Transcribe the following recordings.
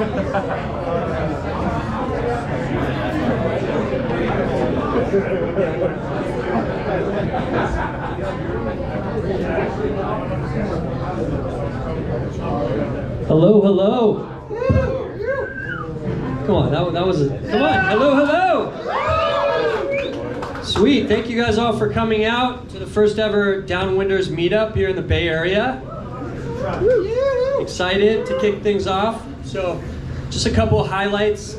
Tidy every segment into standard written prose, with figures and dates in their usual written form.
Hello, hello. Come on, that was come on. Hello, hello. Sweet. Thank you guys all for coming out to the first ever Downwinders meetup here in the Bay Area. Excited to kick things off. So, just a couple of highlights.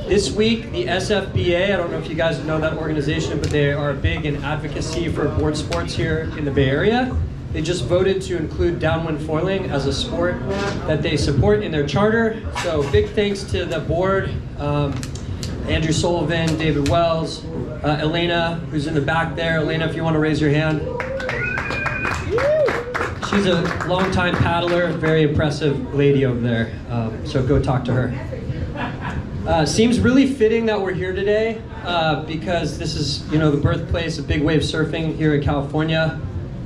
This week, the SFBA, I don't know if you guys know that organization, but they are big in advocacy for board sports here in the Bay Area. They just voted to include downwind foiling as a sport that they support in their charter. So big thanks to the board, Andrew Sullivan, David Wells, Elena, who's in the back there. Elena, if you want to raise your hand. She's a longtime paddler, very impressive lady over there. So go talk to her. Seems really fitting that we're here today because this is, the birthplace of big wave surfing here in California.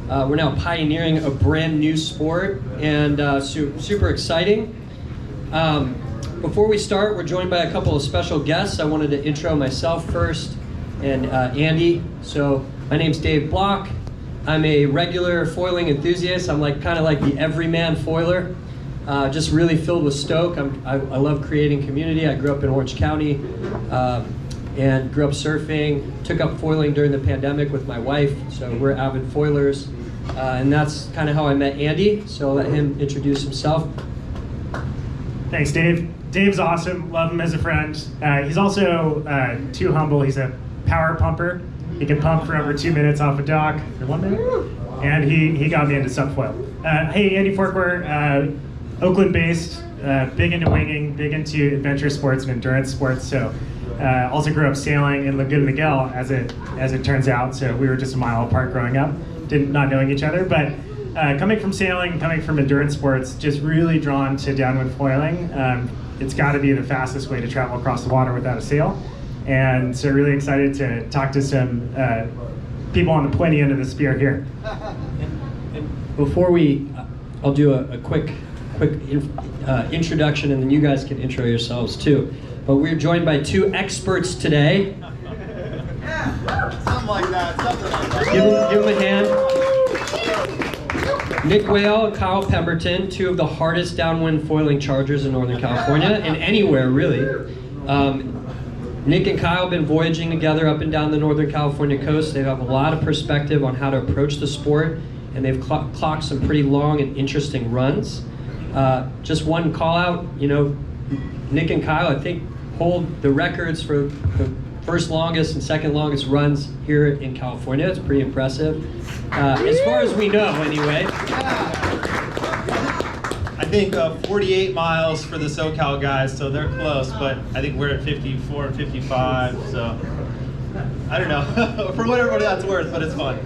We're now pioneering a brand new sport and super exciting. Before we start, we're joined by a couple of special guests. I wanted to intro myself first and Andy. So my name's Dave Block. I'm a regular foiling enthusiast. I'm kind of like the everyman foiler. Just really filled with stoke. I love creating community. I grew up in Orange County and grew up surfing. Took up foiling during the pandemic with my wife, so we're avid foilers. And that's kind of how I met Andy, so I'll let him introduce himself. Thanks, Dave. Dave's awesome. Love him as a friend. He's also too humble. He's a power pumper. He can pump for over 2 minutes off a dock, or 1 minute. And he got me into subfoil. Hey, Andy Forkwer, Oakland-based, big into winging, big into adventure sports and endurance sports. So also grew up sailing in Laguna Miguel, as it turns out. So we were just a mile apart growing up, not knowing each other. But coming from sailing, coming from endurance sports, just really drawn to downwind foiling. It's got to be the fastest way to travel across the water without a sail. And so really excited to talk to some people on the pointy end of the spear here. And before I'll do a quick introduction, and then you guys can intro yourselves too. But we're joined by two experts today. Something like that. Give them a hand. Nick Weighall and Kyle Pemberton, two of the hardest downwind foiling chargers in Northern California, and anywhere really. Nick and Kyle have been voyaging together up and down the Northern California coast. They have a lot of perspective on how to approach the sport, and they've clocked some pretty long and interesting runs. Just one call out, Nick and Kyle, I think, hold the records for the first longest and second longest runs here in California. It's pretty impressive, as far as we know anyway. I think 48 miles for the SoCal guys, so they're close, but I think we're at 54 and 55, so I don't know, for whatever that's worth, but it's fun.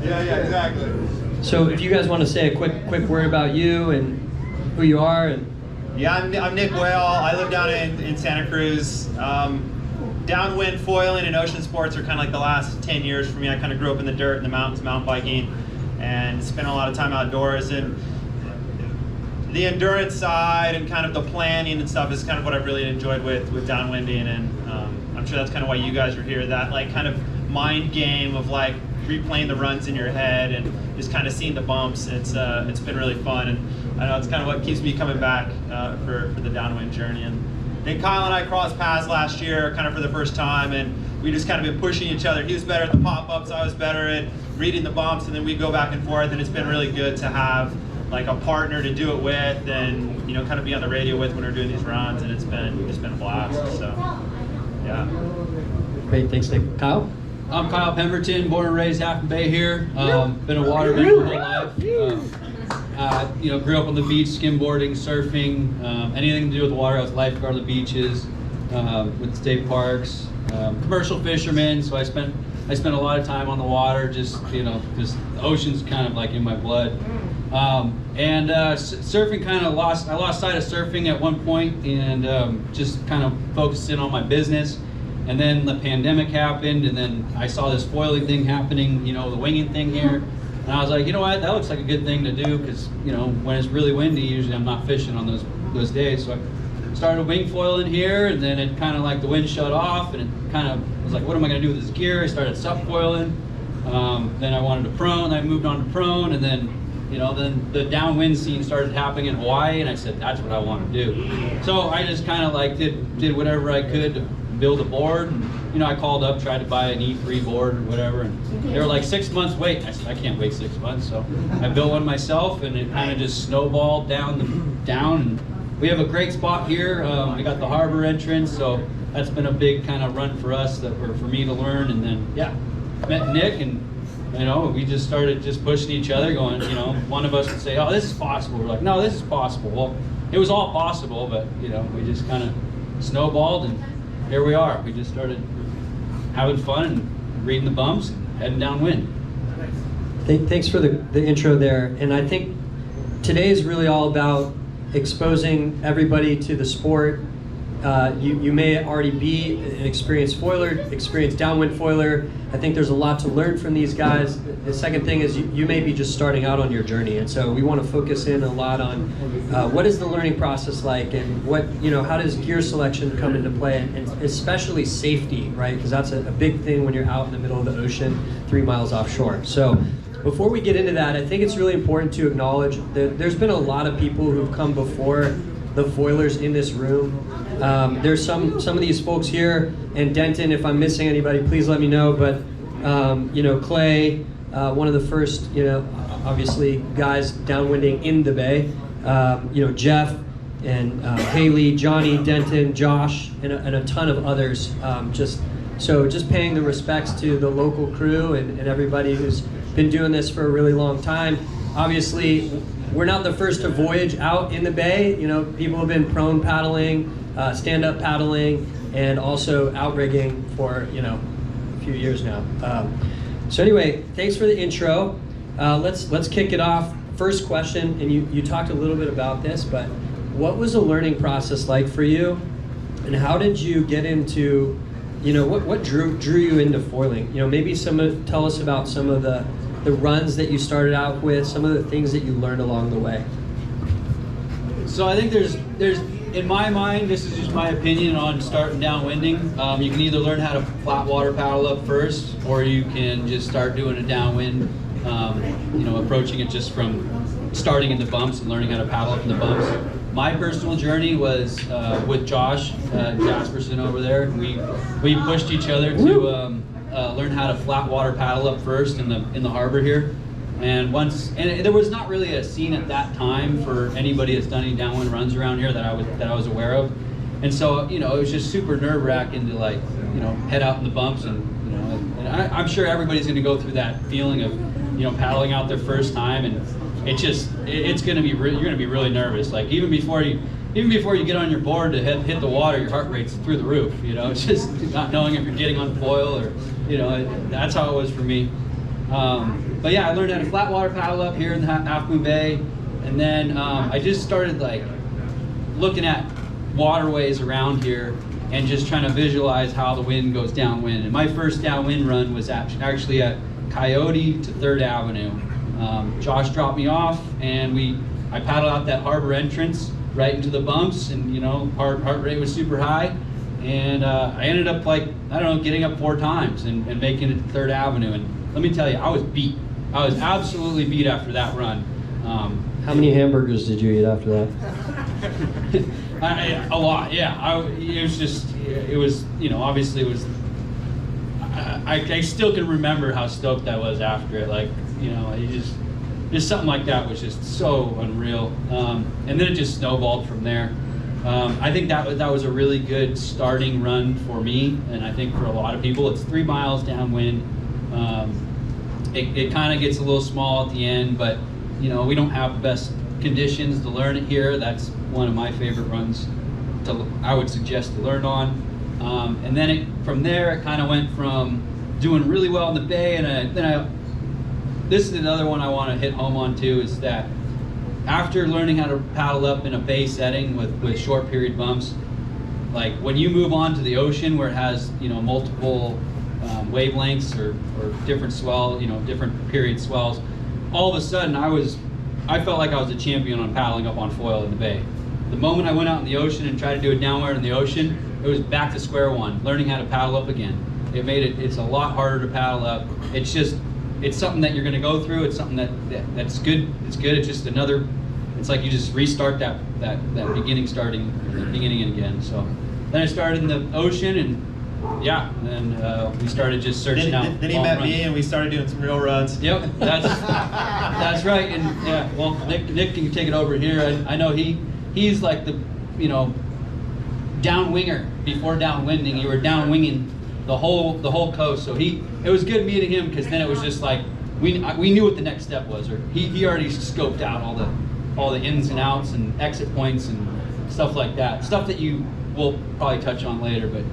Yeah, exactly. So if you guys want to say a quick word about you and who you are. Yeah, I'm Nick Weighall. I live down in Santa Cruz. Downwind foiling and ocean sports are kind of like the last 10 years for me. I kind of grew up in the dirt, in the mountains, mountain biking, and spent a lot of time outdoors. And the endurance side and kind of the planning and stuff is kind of what I've really enjoyed with downwinding. And I'm sure that's kind of why you guys are here. That kind of mind game of replaying the runs in your head and just kind of seeing the bumps. It's been really fun, and I know it's kind of what keeps me coming back for the Downwind Journey. And then Kyle and I crossed paths last year, kind of for the first time, and we just kind of been pushing each other. He was better at the pop-ups, I was better at reading the bumps, and then we go back and forth. And it's been really good to have a partner to do it with, and kind of be on the radio with when we're doing these runs. And it's been a blast. So yeah. Great, thanks, Nick. Kyle. I'm Kyle Pemberton, born and raised half the Bay here. Been a waterman my whole life. Grew up on the beach, skimboarding, surfing, anything to do with the water. I was a lifeguard on the beaches, with state parks, commercial fisherman. So I spent a lot of time on the water. Just the ocean's kind of in my blood. Surfing I lost sight of surfing at one point, and just kind of focused in on my business. And then the pandemic happened, and then I saw this foiling thing happening, the winging thing here. And I was like, you know what, that looks like a good thing to do, because you know, when it's really windy, usually I'm not fishing on those days. So I started wing foiling here, and then it kind of like the wind shut off, and it kind of was like, what am I going to do with this gear? I started subfoiling. Then I wanted to prone. I moved on to prone, and then then the downwind scene started happening in Hawaii, and I said, that's what I want to do. So I just kind of like did whatever I could to build a board. And, I called up, tried to buy an E3 board or whatever, and they were like, 6 months wait. And I said, I can't wait 6 months. So I built one myself, and it kind of just snowballed down. And we have a great spot here. We got the harbor entrance, so that's been a big kind of run for us, for me to learn. And then, met Nick, and we just started just pushing each other, going, one of us would say, oh, this is possible. We're like, no, this is possible. Well, it was all possible, but, we just kind of snowballed, and here we are. We just started having fun and reading the bumps and heading downwind. Thanks for the intro there. And I think today is really all about exposing everybody to the sport. You may already be an experienced foiler, experienced downwind foiler. I think there's a lot to learn from these guys. The second thing is you may be just starting out on your journey, and so we want to focus in a lot on what is the learning process like, and how does gear selection come into play, and especially safety, right? Because that's a big thing when you're out in the middle of the ocean, 3 miles offshore. So before we get into that, I think it's really important to acknowledge that there's been a lot of people who've come before the foilers in this room. There's some of these folks here, and Denton, if I'm missing anybody, please let me know. But Clay, one of the first, obviously guys downwinding in the bay. Jeff and Haley, Johnny, Denton, Josh, and a ton of others. Just paying the respects to the local crew and everybody who's been doing this for a really long time. Obviously, we're not the first to voyage out in the bay. People have been prone paddling, stand-up paddling, and also outrigging for a few years now. So anyway, thanks for the intro. Let's kick it off. First question, and you talked a little bit about this, but what was the learning process like for you, and how did you get into, what drew you into foiling? Maybe tell us about some of the runs that you started out with, some of the things that you learned along the way. So I think there's in my mind, this is just my opinion on starting downwinding. You can either learn how to flat water paddle up first, or you can just start doing a downwind, approaching it just from starting in the bumps and learning how to paddle up in the bumps. My personal journey was with Josh Jasperson over there. We pushed each other to learn how to flat water paddle up first in the harbor here. And there was not really a scene at that time for anybody that's done any downwind runs around here that I was aware of. And so, it was just super nerve-wracking to head out in the bumps, and I'm sure everybody's going to go through that feeling of paddling out their first time, and it's going to be you're going to be really nervous. Like even before you get on your board to hit the water, your heart rate's through the roof. It's just not knowing if you're getting on foil or that's how it was for me. But yeah, I learned how to flat water paddle up here in the Half Moon Bay, and then I just started looking at waterways around here and just trying to visualize how the wind goes downwind. And my first downwind run was actually at Coyote to 3rd Avenue. Josh dropped me off, and I paddled out that harbor entrance right into the bumps, and heart rate was super high, and I ended up getting up 4 times and making it to 3rd Avenue. And let me tell you, I was beat. I was absolutely beat after that run. How many hamburgers did you eat after that? A lot, yeah. Obviously it was, I still can remember how stoked I was after it. Just something like that was just so unreal. And then it just snowballed from there. I think that was a really good starting run for me, and I think for a lot of people. It's 3 miles downwind. It kind of gets a little small at the end, but we don't have the best conditions to learn it here. That's one of my favorite runs I would suggest to learn on. And then from there it kind of went from doing really well in the bay, and this is another one I want to hit home on too, is that after learning how to paddle up in a bay setting with short period bumps, when you move on to the ocean where it has multiple wavelengths or different swell, different period swells, all of a sudden I felt like I was a champion on paddling up on foil in the bay. The moment I went out in the ocean and tried to do a downwind in the ocean, it was back to square one, learning how to paddle up again. It's a lot harder to paddle up. It's something that you're going to go through. It's something that's good. It's good. It's just another. It's like you just restart that beginning again. So then I started in the ocean, and yeah, then we started just searching out. Then he met me, and we started doing some real runs. Yep, that's right. And yeah, well, Nick can take it over here. I know he's like the downwinger. Before downwinding, you were downwinging the whole coast. So it was good meeting him, because then it was just like we knew what the next step was, or he already scoped out all the ins and outs and exit points and stuff like that. Stuff that you will probably touch on later, but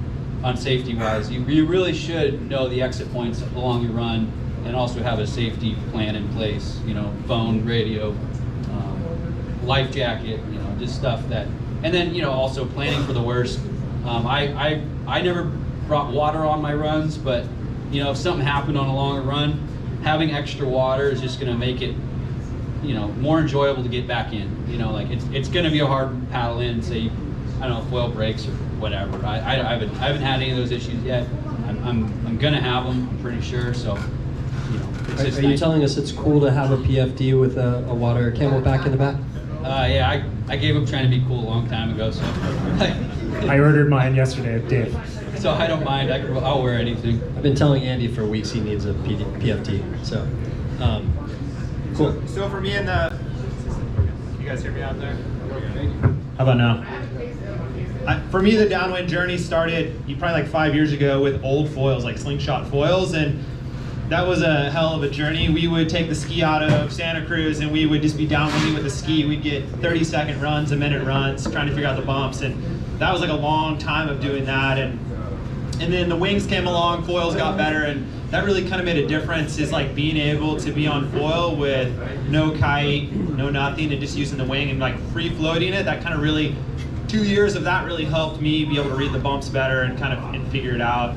on safety wise, you really should know the exit points along your run, and also have a safety plan in place. Phone, radio, life jacket, just stuff that, and then also planning for the worst. I never brought water on my runs, but if something happened on a longer run, having extra water is just going to make it more enjoyable to get back in. Like it's going to be a hard paddle in, say I don't know, foil breaks or whatever. I haven't had any of those issues yet. I'm going to have them, I'm pretty sure. So Are you telling us it's cool to have a PFD with a water camelback in the back? Yeah, I gave up trying to be cool a long time ago, so I ordered mine yesterday, Dave. So I don't mind. I'll wear anything. I've been telling Andy for weeks he needs a PFD. So, cool. So for me you guys hear me out there? How about now? For me, the Downwind Journey started probably like 5 years ago with old foils, like slingshot foils, and that was a hell of a journey. We would take the ski out of Santa Cruz, and we would just be downwinding with the ski. We'd get 30-second runs, a minute runs, trying to figure out the bumps, and that was like a long time of doing that. And then the wings came along, foils got better, and that really kind of made a difference, is like being able to be on foil with no kite, no nothing, and just using the wing and like free floating it. That kind of really, 2 years of that really helped me be able to read the bumps better and figure it out.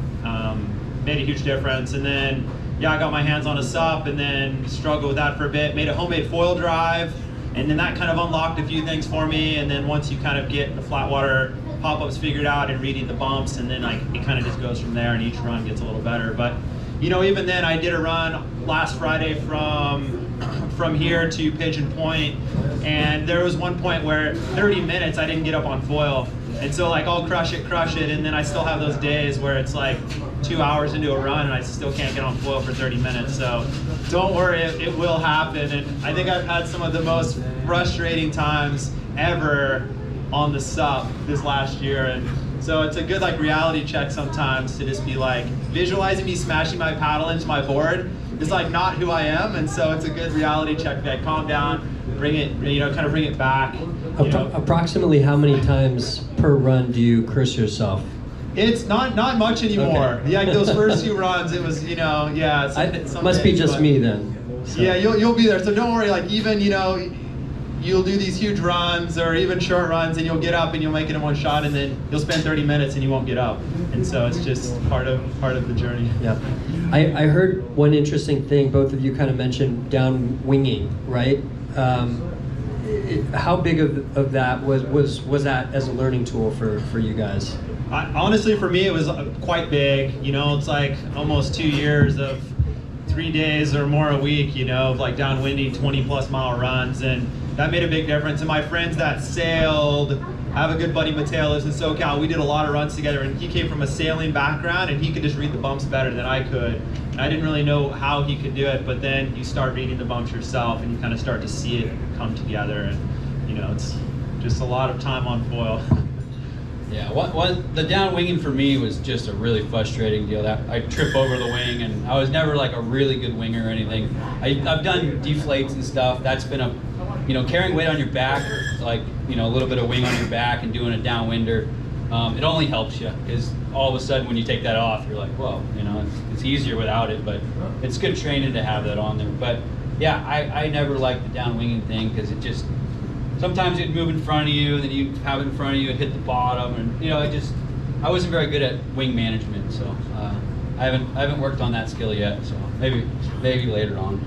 Made a huge difference. And then, yeah, I got my hands on a SUP and then struggled with that for a bit, made a homemade foil drive, and then that kind of unlocked a few things for me. And then once you kind of get the flat water pop-ups figured out and reading the bumps, and then like it kind of just goes from there, and each run gets a little better. But even then, I did a run last Friday from here to Pigeon Point, and there was one point where 30 minutes I didn't get up on foil. And so like I'll crush it, and then I still have those days where it's like 2 hours into a run and I still can't get on foil for 30 minutes. So don't worry, it will happen. And I think I've had some of the most frustrating times ever on the SUP this last year. And so it's a good like reality check sometimes to just be like, visualizing me smashing my paddle into my board is like not who I am. And so it's a good reality check to like calm down, bring it, kind of bring it back. Approximately how many times per run do you curse yourself? It's not much anymore. Okay. Yeah, those first few runs, it was, yeah. Must be just me then. So. Yeah, you'll be there. So don't worry. Like even, you'll do these huge runs or even short runs, and you'll get up and you'll make it in one shot, and then you'll spend 30 minutes and you won't get up. And so it's just part of the journey. Yeah, I heard one interesting thing. Both of you kind of mentioned down winging, right? How big of that was that as a learning tool for you guys? Honestly, for me, it was quite big. It's like almost 2 years of 3 days or more a week, of like downwinding 20+ mile runs, and that made a big difference. And my friends that sailed, I have a good buddy, Mateo, lives in SoCal. We did a lot of runs together, and he came from a sailing background, and he could just read the bumps better than I could. And I didn't really know how he could do it, but then you start reading the bumps yourself, and you kind of start to see it come together. And it's just a lot of time on foil. Yeah, the downwinging for me was just a really frustrating deal. That I trip over the wing, and I was never like a really good winger or anything. I've done deflates and stuff. That's been carrying weight on your back, like a little bit of wing on your back, and doing a downwinder. It only helps you, because all of a sudden when you take that off, you're like, whoa, it's easier without it. But it's good training to have that on there. But yeah, I never liked the downwinging thing, because it just, sometimes it'd move in front of you, and then you'd have it in front of you and hit the bottom, and I wasn't very good at wing management, so I haven't worked on that skill yet. So maybe later on.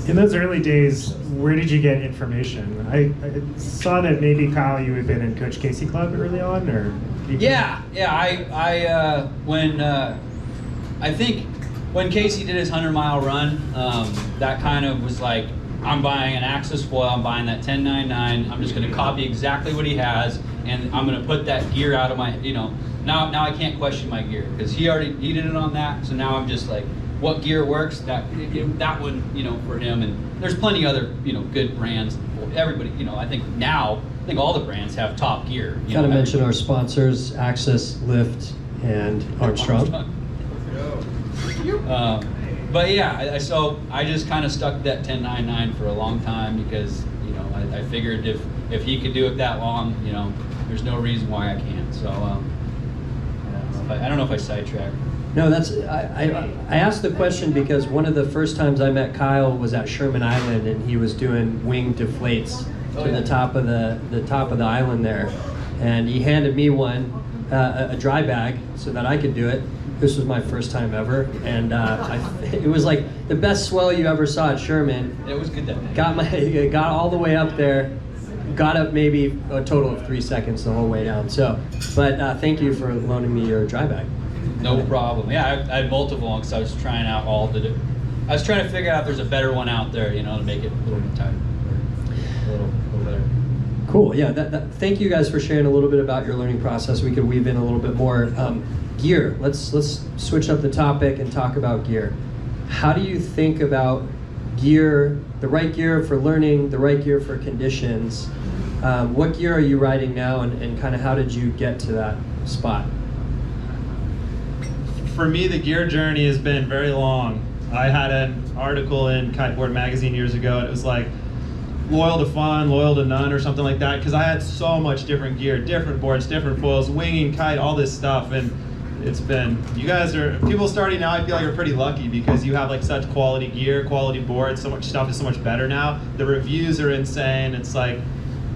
In those early days, where did you get information? I saw that maybe, Kyle, you had been in Coach Casey Club early on, or? Yeah. I think when Casey did his 100-mile run, that kind of was like, I'm buying an Axis foil, I'm buying that 1099, I'm just going to copy exactly what he has, and I'm going to put that gear out of my, now I can't question my gear, because he did it on that, so now I'm just like, what gear works, that one, for him, and there's plenty other, good brands. Everybody, I think all the brands have top gear. Got to mention our sponsors, Axis, Lift, and Armstrong. But yeah, so I just kind of stuck to that 1099 for a long time because, I figured if he could do it that long, there's no reason why I can't. So I don't know if I sidetracked. No, I asked the question because one of the first times I met Kyle was at Sherman Island, and he was doing wing deflates to the top of the island there, and he handed me one, a dry bag, so that I could do it. This was my first time ever, and it was like the best swell you ever saw at Sherman. It was good that day. Got all the way up there, got up maybe a total of 3 seconds the whole way down. So, but thank you for loaning me your dry bag. No problem. Yeah, I had multiple ones. I was trying out I was trying to figure out if there's a better one out there, to make it a little bit tighter, a little better. Cool. Yeah. Thank you guys for sharing a little bit about your learning process. We could weave in a little bit more gear. Let's switch up the topic and talk about gear. How do you think about gear? The right gear for learning, the right gear for conditions. What gear are you riding now, and kind of how did you get to that spot? For me, the gear journey has been very long. I had an article in Kiteboard magazine years ago, and it was like, loyal to fun, loyal to none, or something like that, because I had so much different gear, different boards, different foils, winging, kite, all this stuff, and it's been, people starting now, I feel like are pretty lucky because you have like such quality gear, quality boards, so much stuff is so much better now. The reviews are insane. It's like,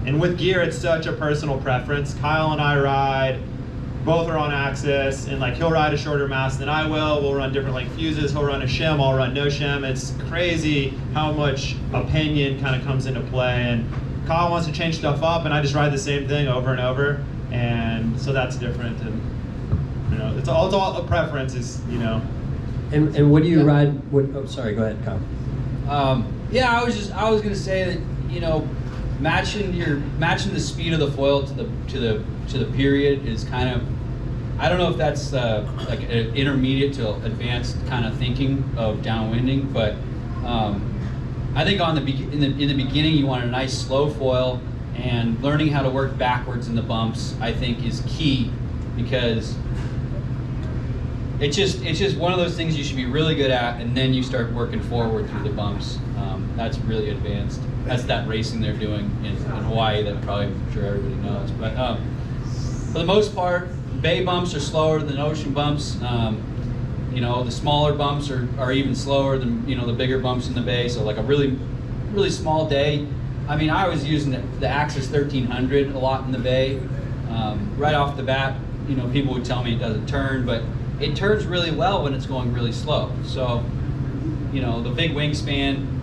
and with gear, it's such a personal preference. Kyle and I ride, both are on Axis, and like he'll ride a shorter mast than I will. We'll run different like fuses. He'll run a shim, I'll run no shim. It's crazy how much opinion kind of comes into play. And Kyle wants to change stuff up, and I just ride the same thing over and over. And so that's different. And it's all a preference, And what do you ride? Sorry, go ahead, Kyle. I was gonna say that matching the speed of the foil to the period is kind of, I don't know if that's like an intermediate to advanced kind of thinking of downwinding, but I think in the beginning you want a nice slow foil, and learning how to work backwards in the bumps I think is key, because it's just one of those things you should be really good at, and then you start working forward through the bumps. That's really advanced. That's that racing they're doing in Hawaii that probably I'm sure everybody knows. But for the most part, bay bumps are slower than ocean bumps. The smaller bumps are even slower than the bigger bumps in the bay. So like a really, really small day. I mean, I was using the Axis 1300 a lot in the bay. Right off the bat, people would tell me it doesn't turn, but it turns really well when it's going really slow. So, the big wingspan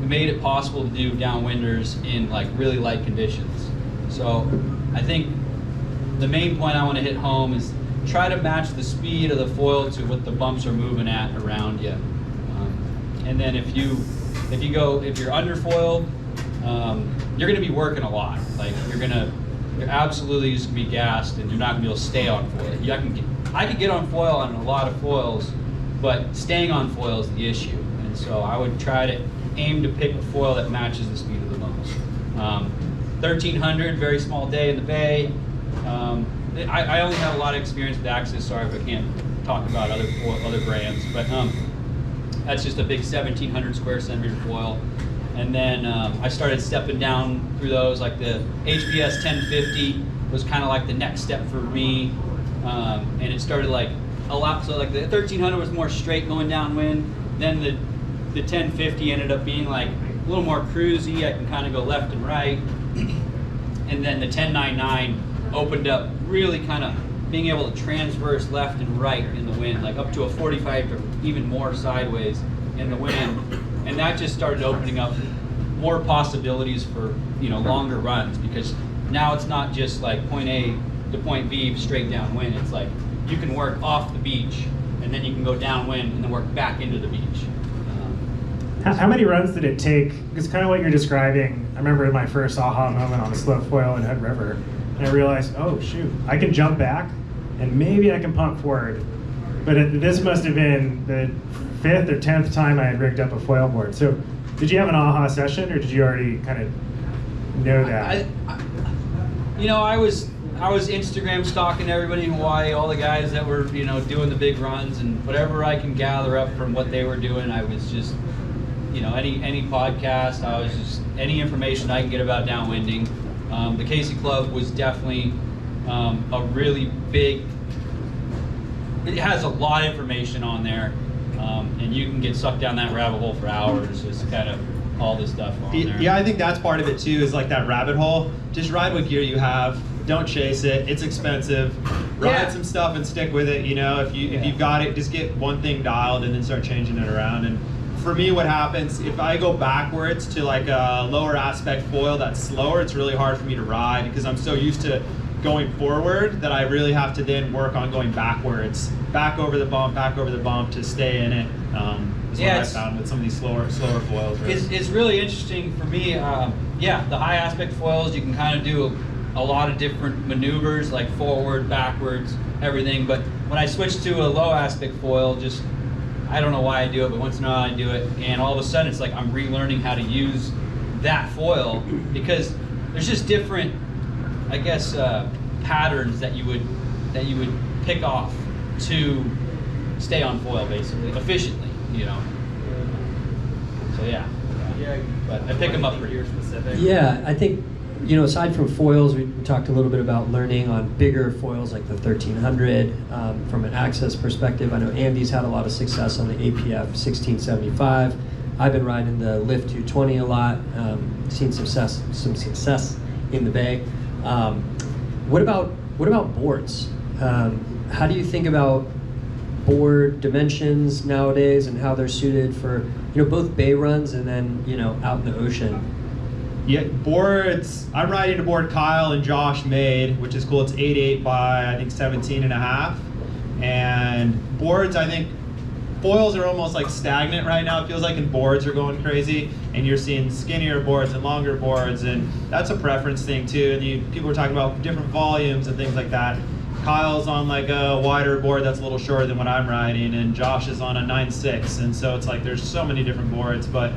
made it possible to do downwinders in like really light conditions. So I think the main point I want to hit home is try to match the speed of the foil to what the bumps are moving at around you. And then if you're underfoiled, you're going to be working a lot. Like you're absolutely just going to be gassed, and you're not going to be able to stay on foil. I could get on foil on a lot of foils, but staying on foil is the issue. And so I would try to aim to pick a foil that matches the speed of the bumps. 1300, very small day in the bay. I only have a lot of experience with Axis. Sorry if I can't talk about other brands, but that's just a big 1700 square centimeter foil. And then I started stepping down through those. Like the HBS 1050 was kind of like the next step for me, and it started like a lot. So like the 1300 was more straight going downwind. Then the 1050 ended up being like a little more cruisy. I can kind of go left and right. And then the 1099 opened up really kind of being able to transverse left and right in the wind, like up to a 45 or even more sideways in the wind. And that just started opening up more possibilities for, you know, longer runs, because now it's not just like point A to point B straight downwind. It's like you can work off the beach and then you can go downwind and then work back into the beach. How many runs did it take? Because kind of what you're describing, I remember my first aha moment on a slow foil in Hood River, and I realized, oh shoot, I can jump back and maybe I can pump forward. But this must have been the 5th or 10th time I had rigged up a foil board. So did you have an aha session, or did you already kind of know that? You know, I was Instagram stalking everybody in Hawaii, all the guys that were, you know, doing the big runs, and whatever I can gather up from what they were doing, I was just, you know, any podcast, I was just, any information I can get about downwinding. The Casey Club was definitely a really big, it has a lot of information on there, and you can get sucked down that rabbit hole for hours, just kind of all this stuff on there. Yeah, I think that's part of it too, is like that rabbit hole. Just ride what gear you have. Don't chase it. It's expensive. Ride some stuff and stick with it. You know, if you've got it, just get one thing dialed and then start changing it around. And for me, what happens if I go backwards to like a lower aspect foil that's slower, it's really hard for me to ride because I'm so used to going forward that I really have to then work on going backwards, back over the bump to stay in it. Is what I found with some of these slower foils. Right? It's really interesting for me. Yeah, the high aspect foils, you can kind of do a lot of different maneuvers, like forward, backwards, everything. But when I switch to a low aspect foil, just, I don't know why I do it, but once in a while I do it, and all of a sudden it's like I'm relearning how to use that foil, because there's just different, I guess, patterns that you would pick off to stay on foil, basically, efficiently, you know. So yeah, but I pick them up for year specific. Yeah, I think, you know, aside from foils, we talked a little bit about learning on bigger foils like the 1300 from an access perspective. I know Andy's had a lot of success on the APF 1675. I've been riding the Lift 220 a lot, seen some success in the Bay. What about boards? How do you think about board dimensions nowadays and how they're suited for, you know, both bay runs and then, you know, out in the ocean? Yeah, boards, I'm riding a board Kyle and Josh made, which is cool. It's 8.8 by, I think, 17.5. And boards, I think, foils are almost like stagnant right now. It feels like, and boards are going crazy. And you're seeing skinnier boards and longer boards, and that's a preference thing too. And people are talking about different volumes and things like that. Kyle's on like a wider board that's a little shorter than what I'm riding, and Josh is on a 9.6. And so it's like there's so many different boards, but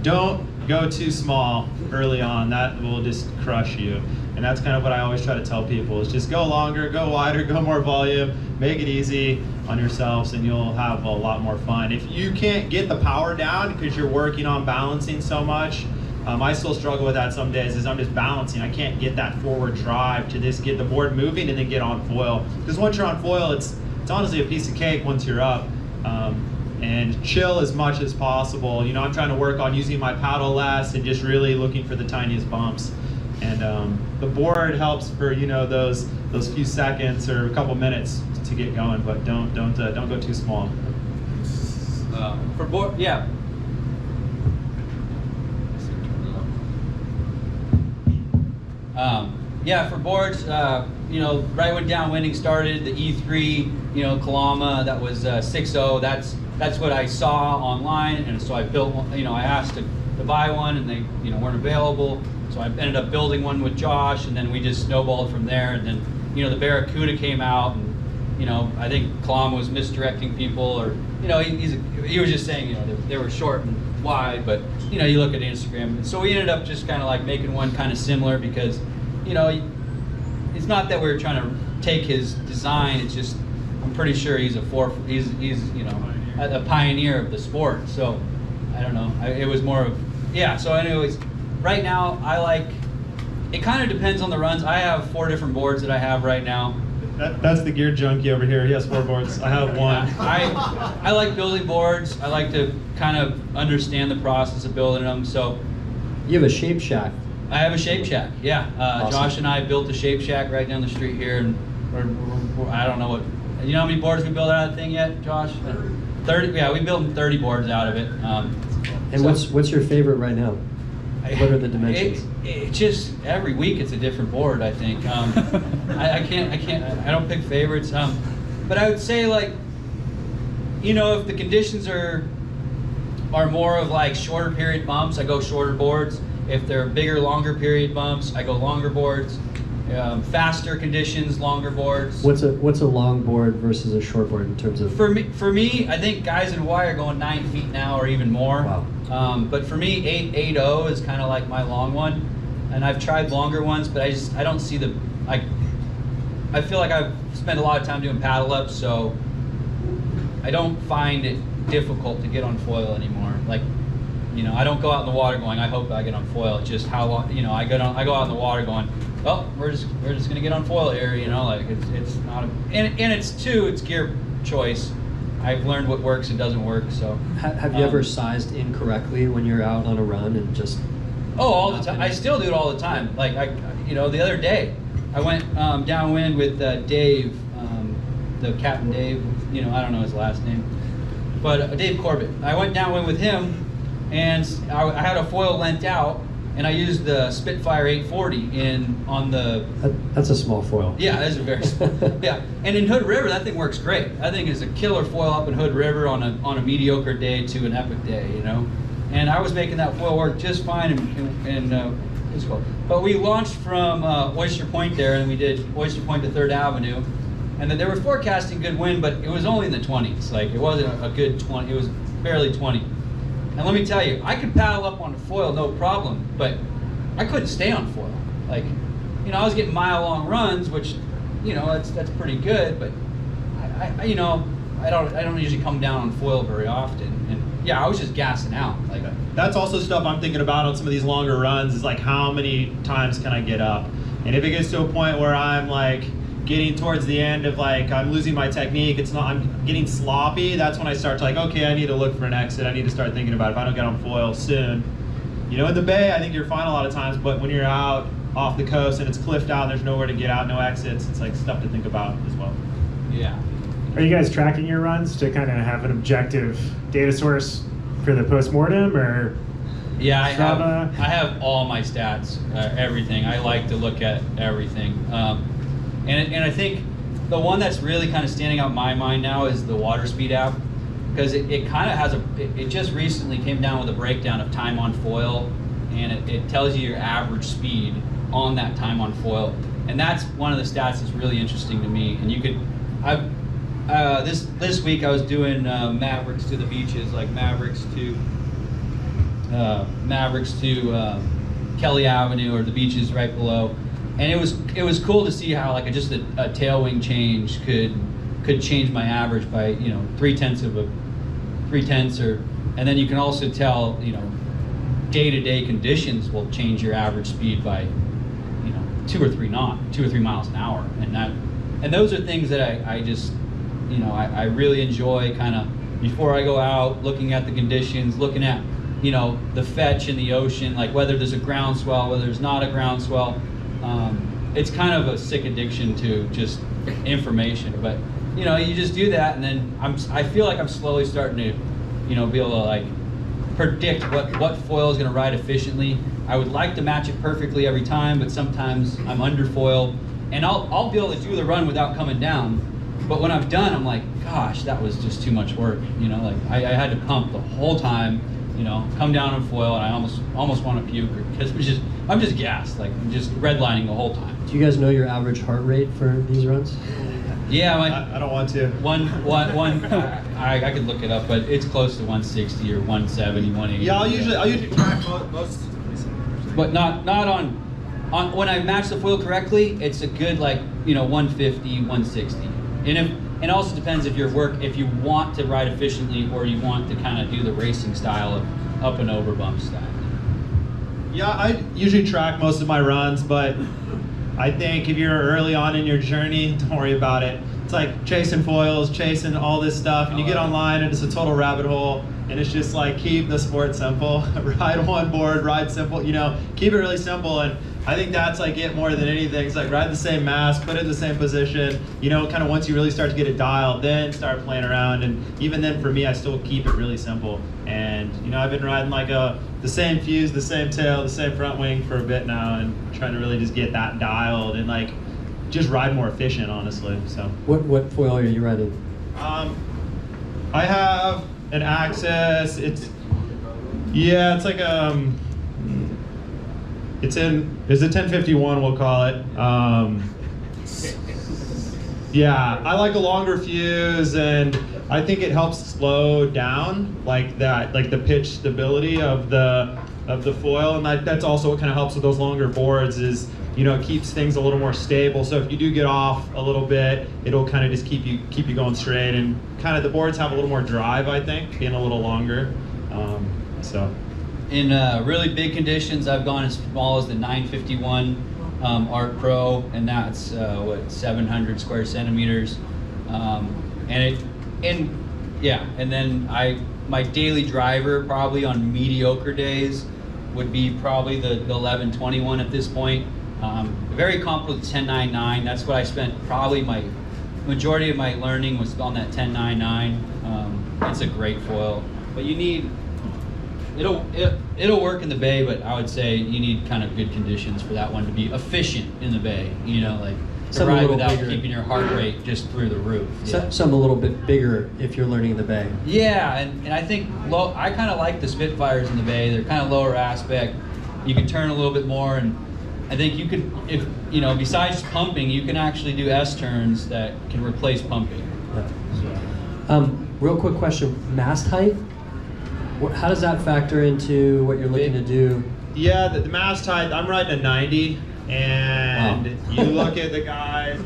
don't go too small early on. That will just crush you. And that's kind of what I always try to tell people, is just go longer, go wider, go more volume, make it easy on yourselves, and you'll have a lot more fun. If you can't get the power down because you're working on balancing so much, I still struggle with that some days, is I'm just balancing. I can't get that forward drive to just get the board moving and then get on foil. Because once you're on foil, it's honestly a piece of cake once you're up. And chill as much as possible. You know, I'm trying to work on using my paddle less and just really looking for the tiniest bumps. And the board helps for, you know, those few seconds or a couple minutes to get going, but don't go too small. For board, yeah. Yeah, for boards, you know, right when downwinding started, the E3, you know, Kalama, that was 6.0. That's what I saw online, and so I built one. You know, I asked to buy one, and they, you know, weren't available. So I ended up building one with Josh, and then we just snowballed from there. And then, you know, the Barracuda came out, and, you know, I think Kalama was misdirecting people, or, you know, he was just saying, you know, they were short and wide, but, you know, you look at Instagram. And so we ended up just kind of like making one kind of similar, because, you know, it's not that we were trying to take his design. It's just, I'm pretty sure he's you know, a pioneer of the sport. So I don't know. It was more of, yeah. So anyways, right now I like, it kind of depends on the runs. I have 4 different boards that I have right now. That's the gear junkie over here. He has 4 boards. I have 1. I like building boards. I like to kind of understand the process of building them. So You have a Shape Shack. I have a Shape Shack, yeah. Awesome. Josh and I built a Shape Shack right down the street here, and I don't know what, you know how many boards we built out of the thing yet, Josh? 30. Yeah, we built 30 boards out of it. And what's your favorite right now? What are the dimensions? It just every week it's a different board. I think. I don't pick favorites. But I would say, like, you know, if the conditions are more of like shorter period bumps, I go shorter boards. If they're bigger, longer period bumps, I go longer boards. Faster conditions, longer boards. What's a long board versus a short board in terms of? For me, I think guys in Y are going 9 feet now or even more. Wow. But for me, 8.80 is kind of like my long one, and I've tried longer ones, but I don't see the I feel like I've spent a lot of time doing paddle ups, so I don't find it difficult to get on foil anymore. Like, you know, I don't go out in the water going, I hope I get on foil. It's just how long, you know, I go out in the water going, well, we're just gonna get on foil here, you know, like it's not and it's gear choice. I've learned what works and doesn't work. So have you ever sized incorrectly when you're out on a run and just? Oh, all the time. I still do it all the time. Like you know, the other day I went downwind with Dave, the Captain Dave. You know, I don't know his last name, but Dave Corbett. I went downwind with him, and I had a foil lent out. And I used the Spitfire 840 on the. That's a small foil. Yeah, that's a very small. Yeah, and in Hood River, that thing works great. I think it's a killer foil up in Hood River on a mediocre day to an epic day, you know. And I was making that foil work just fine, and it's cool. But we launched from Oyster Point there, and we did Oyster Point to 3rd Avenue, and then they were forecasting good wind, but it was only in the 20s. Like it wasn't a good 20. It was barely 20. And let me tell you, I could paddle up on a foil, no problem, but I couldn't stay on foil. Like, you know, I was getting mile-long runs, which, you know, that's pretty good, but I you know, I don't usually come down on foil very often. And yeah, I was just gassing out. Like that's also stuff I'm thinking about on some of these longer runs. Is like, how many times can I get up? And if it gets to a point where I'm like getting towards the end of like I'm losing my technique, I'm getting sloppy, that's when I start to like, okay, I need to look for an exit. I need to start thinking about if I don't get on foil soon. You know, in the bay, I think you're fine a lot of times, but when you're out off the coast and it's cliffed out, there's nowhere to get out, no exits, it's like stuff to think about as well. Yeah. Are you guys tracking your runs to kind of have an objective data source for the postmortem, or? Yeah, I have all my stats, everything. I like to look at everything. And I think the one that's really kind of standing out in my mind now is the water speed app, because it kind of has it just recently came down with a breakdown of time on foil, and it tells you your average speed on that time on foil. And that's one of the stats that's really interesting to me. And you could, this week I was doing Mavericks to the beaches, like Mavericks to Kelly Avenue or the beaches right below. And it was cool to see how like just a tailwind change could change my average by, you know, 0.3 or, and then you can also tell, you know, day-to-day conditions will change your average speed by, you know, 2 or 3 miles an hour, and those are things that I just, you know, I really enjoy kind of before I go out, looking at the conditions, looking at, you know, the fetch in the ocean, like whether there's a groundswell, whether there's not a groundswell. It's kind of a sick addiction to just information, but you know, you just do that, and then I feel like I'm slowly starting to, you know, be able to like predict what foil is going to ride efficiently. I would like to match it perfectly every time, but sometimes I'm under foil, and I'll be able to do the run without coming down. But when I'm done, I'm like, gosh, that was just too much work. You know, like I had to pump the whole time. You know, come down on foil, and I almost want to puke because I'm just gassed, like I'm just redlining the whole time. Do you guys know your average heart rate for these runs? Yeah, I don't want to. I could look it up, but it's close to 160 or 170, 180. Yeah, I'll usually track most. But not on when I match the foil correctly, it's a good, like, you know, 150, 160. And it also depends if you want to ride efficiently or you want to kind of do the racing style of up and over bump style. Yeah, I usually track most of my runs, but I think if you're early on in your journey, don't worry about it. It's like chasing foils, chasing all this stuff, and you get online and it's a total rabbit hole, and it's just like, keep the sport simple. Ride one board, ride simple, you know, keep it really simple. And I think that's like it more than anything. It's like ride the same mast, put it in the same position, you know, kind of once you really start to get it dialed, then start playing around. And even then for me, I still keep it really simple. And you know, I've been riding like the same fuse, the same tail, the same front wing for a bit now, and trying to really just get that dialed and like just ride more efficient, honestly. So What foil are you riding? I have an Axis. It's like it's a 1051, we'll call it. Yeah, I like a longer fuse, and I think it helps slow down like that, like the pitch stability of the foil, and that's also what kind of helps with those longer boards is, you know, it keeps things a little more stable. So if you do get off a little bit, it'll kind of just keep you going straight, and kind of the boards have a little more drive, I think, being a little longer. So. In really big conditions, I've gone as small as the 951 Art Pro, and that's 700 square centimeters. And then my daily driver probably on mediocre days would be probably the 1121 at this point. Very comfortable with 1099. That's what I spent probably my majority of my learning was on that 1099. It's a great foil, but you need. It'll work in the bay, but I would say you need kind of good conditions for that one to be efficient in the bay. You know, like to ride without keeping your heart rate just through the roof. Yeah. Some a little bit bigger if you're learning in the bay. Yeah, and I think I kind of like the Spitfires in the bay. They're kind of lower aspect. You can turn a little bit more, and I think you could, if you know, besides pumping, you can actually do S turns that can replace pumping. Yeah. Real quick question: mast height. How does that factor into what you're looking to do? Yeah, the mast height, I'm riding a 90, and you look at the guys,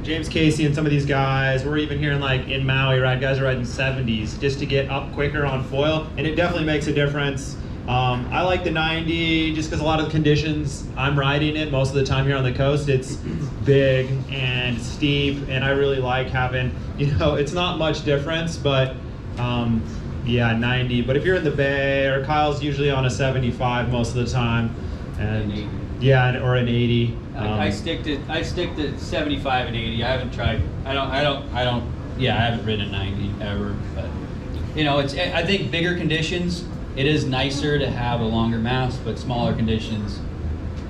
James Casey and some of these guys, we're even hearing like in Maui, right, guys are riding 70s just to get up quicker on foil, and it definitely makes a difference. I like the 90 just because a lot of the conditions I'm riding it most of the time here on the coast, it's big and steep, and I really like having, you know, it's not much difference, but yeah, 90. But if you're in the bay, or Kyle's usually on a 75 most of the time, and yeah, or an 80. I stick to 75 and 80. I haven't tried. I haven't ridden a 90 ever. But you know, I think bigger conditions, it is nicer to have a longer mast, but smaller conditions,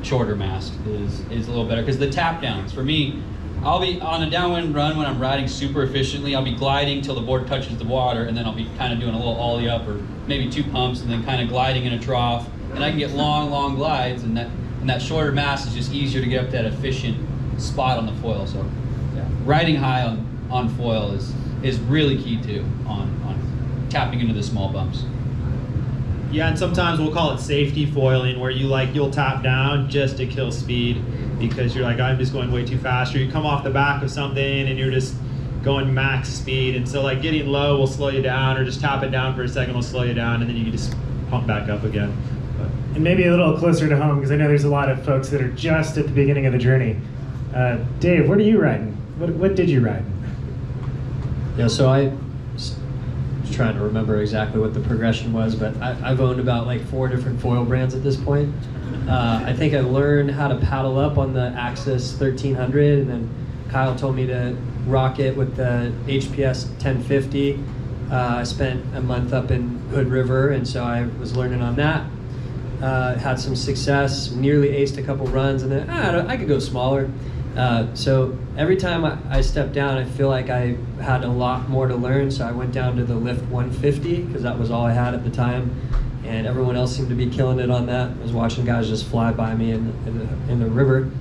shorter mast is a little better because the tap downs for me. I'll be on a downwind run when I'm riding super efficiently. I'll be gliding till the board touches the water, and then I'll be kind of doing a little ollie up or maybe 2 pumps, and then kind of gliding in a trough. And I can get long glides, and that shorter mast is just easier to get up that efficient spot on the foil. So, yeah, riding high on foil is really key too on tapping into the small bumps. Yeah, and sometimes we'll call it safety foiling, where you'll tap down just to kill speed because you're like, I'm just going way too fast, or you come off the back of something and you're just going max speed, and so like getting low will slow you down, or just tap it down for a second will slow you down, and then you can just pump back up again. And maybe a little closer to home, because I know there's a lot of folks that are just at the beginning of the journey. Dave, what are you riding? What did you ride? Yeah, so I was trying to remember exactly what the progression was, but I've owned about like 4 different foil brands at this point. I think I learned how to paddle up on the Axis 1300, and then Kyle told me to rock it with the HPS 1050. I spent a month up in Hood River, and so I was learning on that. Had some success, nearly aced a couple runs, and then I could go smaller. So every time I stepped down, I feel like I had a lot more to learn, so I went down to the Lift 150, because that was all I had at the time, and everyone else seemed to be killing it on that. I was watching guys just fly by me in the river.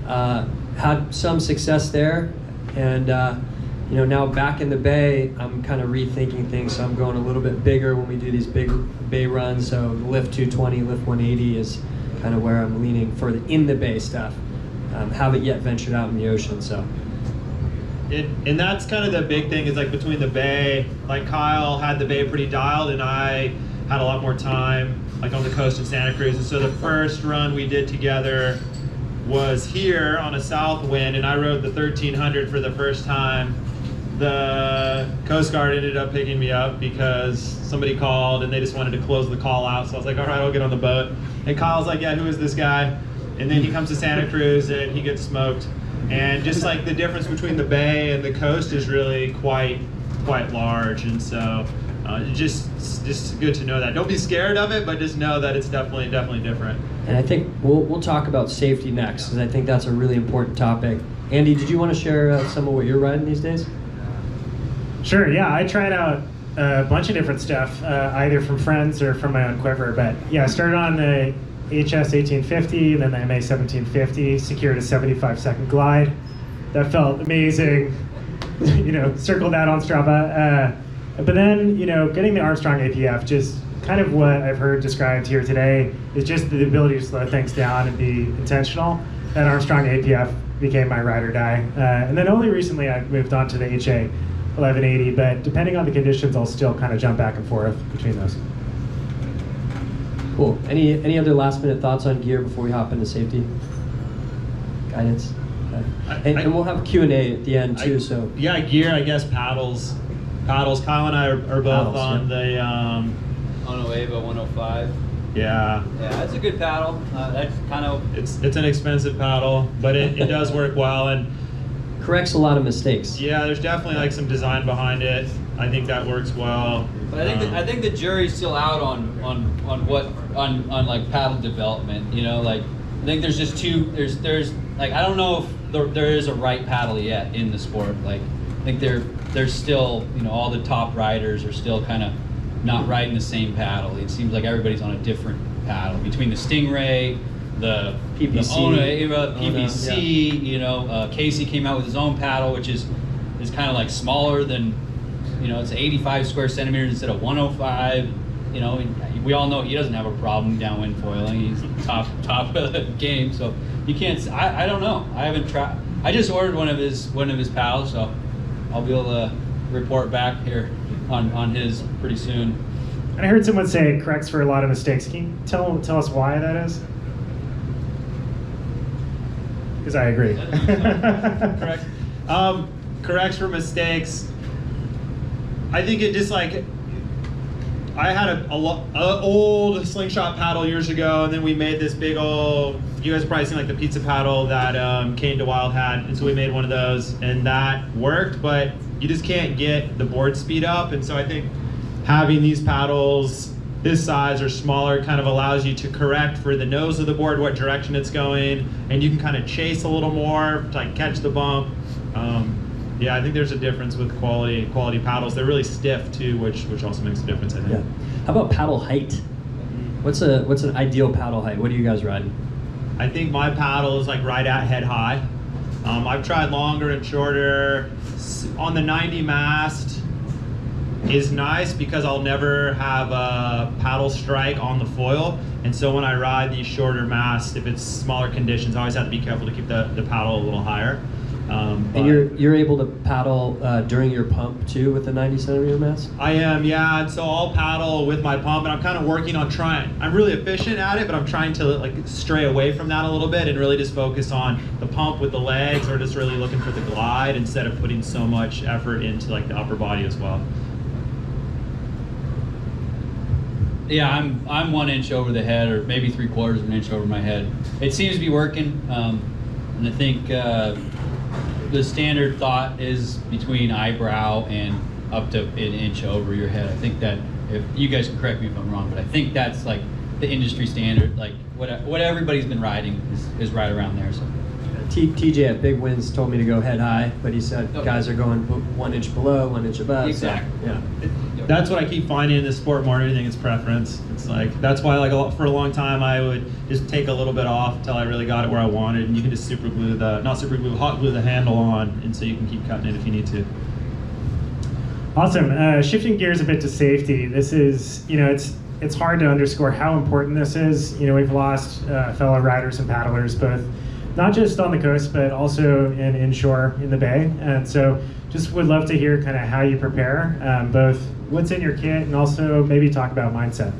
Had some success there, and now back in the bay, I'm kind of rethinking things, so I'm going a little bit bigger when we do these big bay runs. So Lift 220, Lift 180 is kind of where I'm leaning for the in the bay stuff. Haven't yet ventured out in the ocean, so. And that's kind of the big thing, is like between the bay, like Kyle had the bay pretty dialed, and I had a lot more time like on the coast in Santa Cruz. And so the first run we did together was here on a south wind, and I rode the 1300 for the first time. the Coast Guard ended up picking me up because somebody called and they just wanted to close the call out. So I was like, all right, I'll get on the boat. And Kyle's like, yeah, who is this guy? And then he comes to Santa Cruz and he gets smoked. And just like the difference between the bay and the coast is really quite large. And so just good to know that. Don't be scared of it, but just know that it's definitely different. And I think we'll talk about safety next, because I think that's a really important topic. Andy, did you want to share some of what you're riding these days? Sure, yeah, I tried out a bunch of different stuff, either from friends or from my own quiver. But yeah, I started on the HS 1850, then the MA 1750, secured a 75-second glide. That felt amazing. Circled that on Strava. But then, getting the Armstrong APF, just kind of what I've heard described here today, is just the ability to slow things down and be intentional. That Armstrong APF became my ride or die. And then only recently I moved on to the HA 1180, but depending on the conditions, I'll still kind of jump back and forth between those. Cool. Any other last minute thoughts on gear before we hop into safety? Guidance? Okay. And we'll have Q&A at the end too, so. Yeah, gear, I guess paddles. Kyle and I are both Paddles, on the... Onoeva 105. Yeah. Yeah, that's a good paddle. That's kind of... It's an expensive paddle, but it does work well. And corrects a lot of mistakes. yeah, there's definitely like some design behind it. I think that works well. But I think the jury's still out on like paddle development. Like I think there's just there's like I don't know if there is a right paddle yet in the sport. Like I think there's still all the top riders are still kind of not riding the same paddle. It seems like everybody's on a different paddle between the Stingray, the PVC, the Onoeva, PVC. Yeah. Casey came out with his own paddle, which is kind of like smaller than. It's 85 square centimeters instead of 105. We all know he doesn't have a problem downwind foiling. He's top of the game. So you can't. I don't know. I haven't tried. I just ordered one of his paddles, so I'll be able to report back here on his pretty soon. And I heard someone say it corrects for a lot of mistakes. Can you tell us why that is? Because I agree. Correct. Corrects for mistakes. I think it just like, I had an old slingshot paddle years ago, and then we made this big old, you guys have probably seen like the pizza paddle that Kane DeWild had, and so we made one of those, and that worked, but you just can't get the board speed up, and so I think having these paddles this size or smaller kind of allows you to correct for the nose of the board, what direction it's going, and you can kind of chase a little more to like catch the bump. Yeah, I think there's a difference with quality paddles. They're really stiff too, which also makes a difference, I think. Yeah. How about paddle height? What's an ideal paddle height? What are you guys riding? I think my paddle is like right at head high. I've tried longer and shorter. On the 90 mast is nice because I'll never have a paddle strike on the foil. And so when I ride these shorter masts, if it's smaller conditions, I always have to be careful to keep the paddle a little higher. And you're able to paddle during your pump too with the 90 centimeter mast? I am, yeah. And so I'll paddle with my pump, and I'm kind of working on trying. I'm really efficient at it, but I'm trying to like stray away from that a little bit and really just focus on the pump with the legs, or just really looking for the glide instead of putting so much effort into like the upper body as well. Yeah, I'm 1 inch over the head, or maybe 3/4 of an inch over my head. It seems to be working, and I think the standard thought is between eyebrow and up to an inch over your head. I think that, if you guys can correct me if I'm wrong, but I think that's like the industry standard. Like what everybody's been riding is right around there. So TJ at Big Winds told me to go head high, but he said guys are going 1 inch below, 1 inch above. Exactly. So, yeah. That's what I keep finding in this sport more than anything is preference. It's like, that's why like for a long time I would just take a little bit off until I really got it where I wanted, and you can just hot glue the handle on, and so you can keep cutting it if you need to. Awesome. Shifting gears a bit to safety. This is, it's hard to underscore how important this is. We've lost fellow riders and paddlers, both not just on the coast, but also inshore in the bay. And so just would love to hear kind of how you prepare, both what's in your kit and also maybe talk about mindset.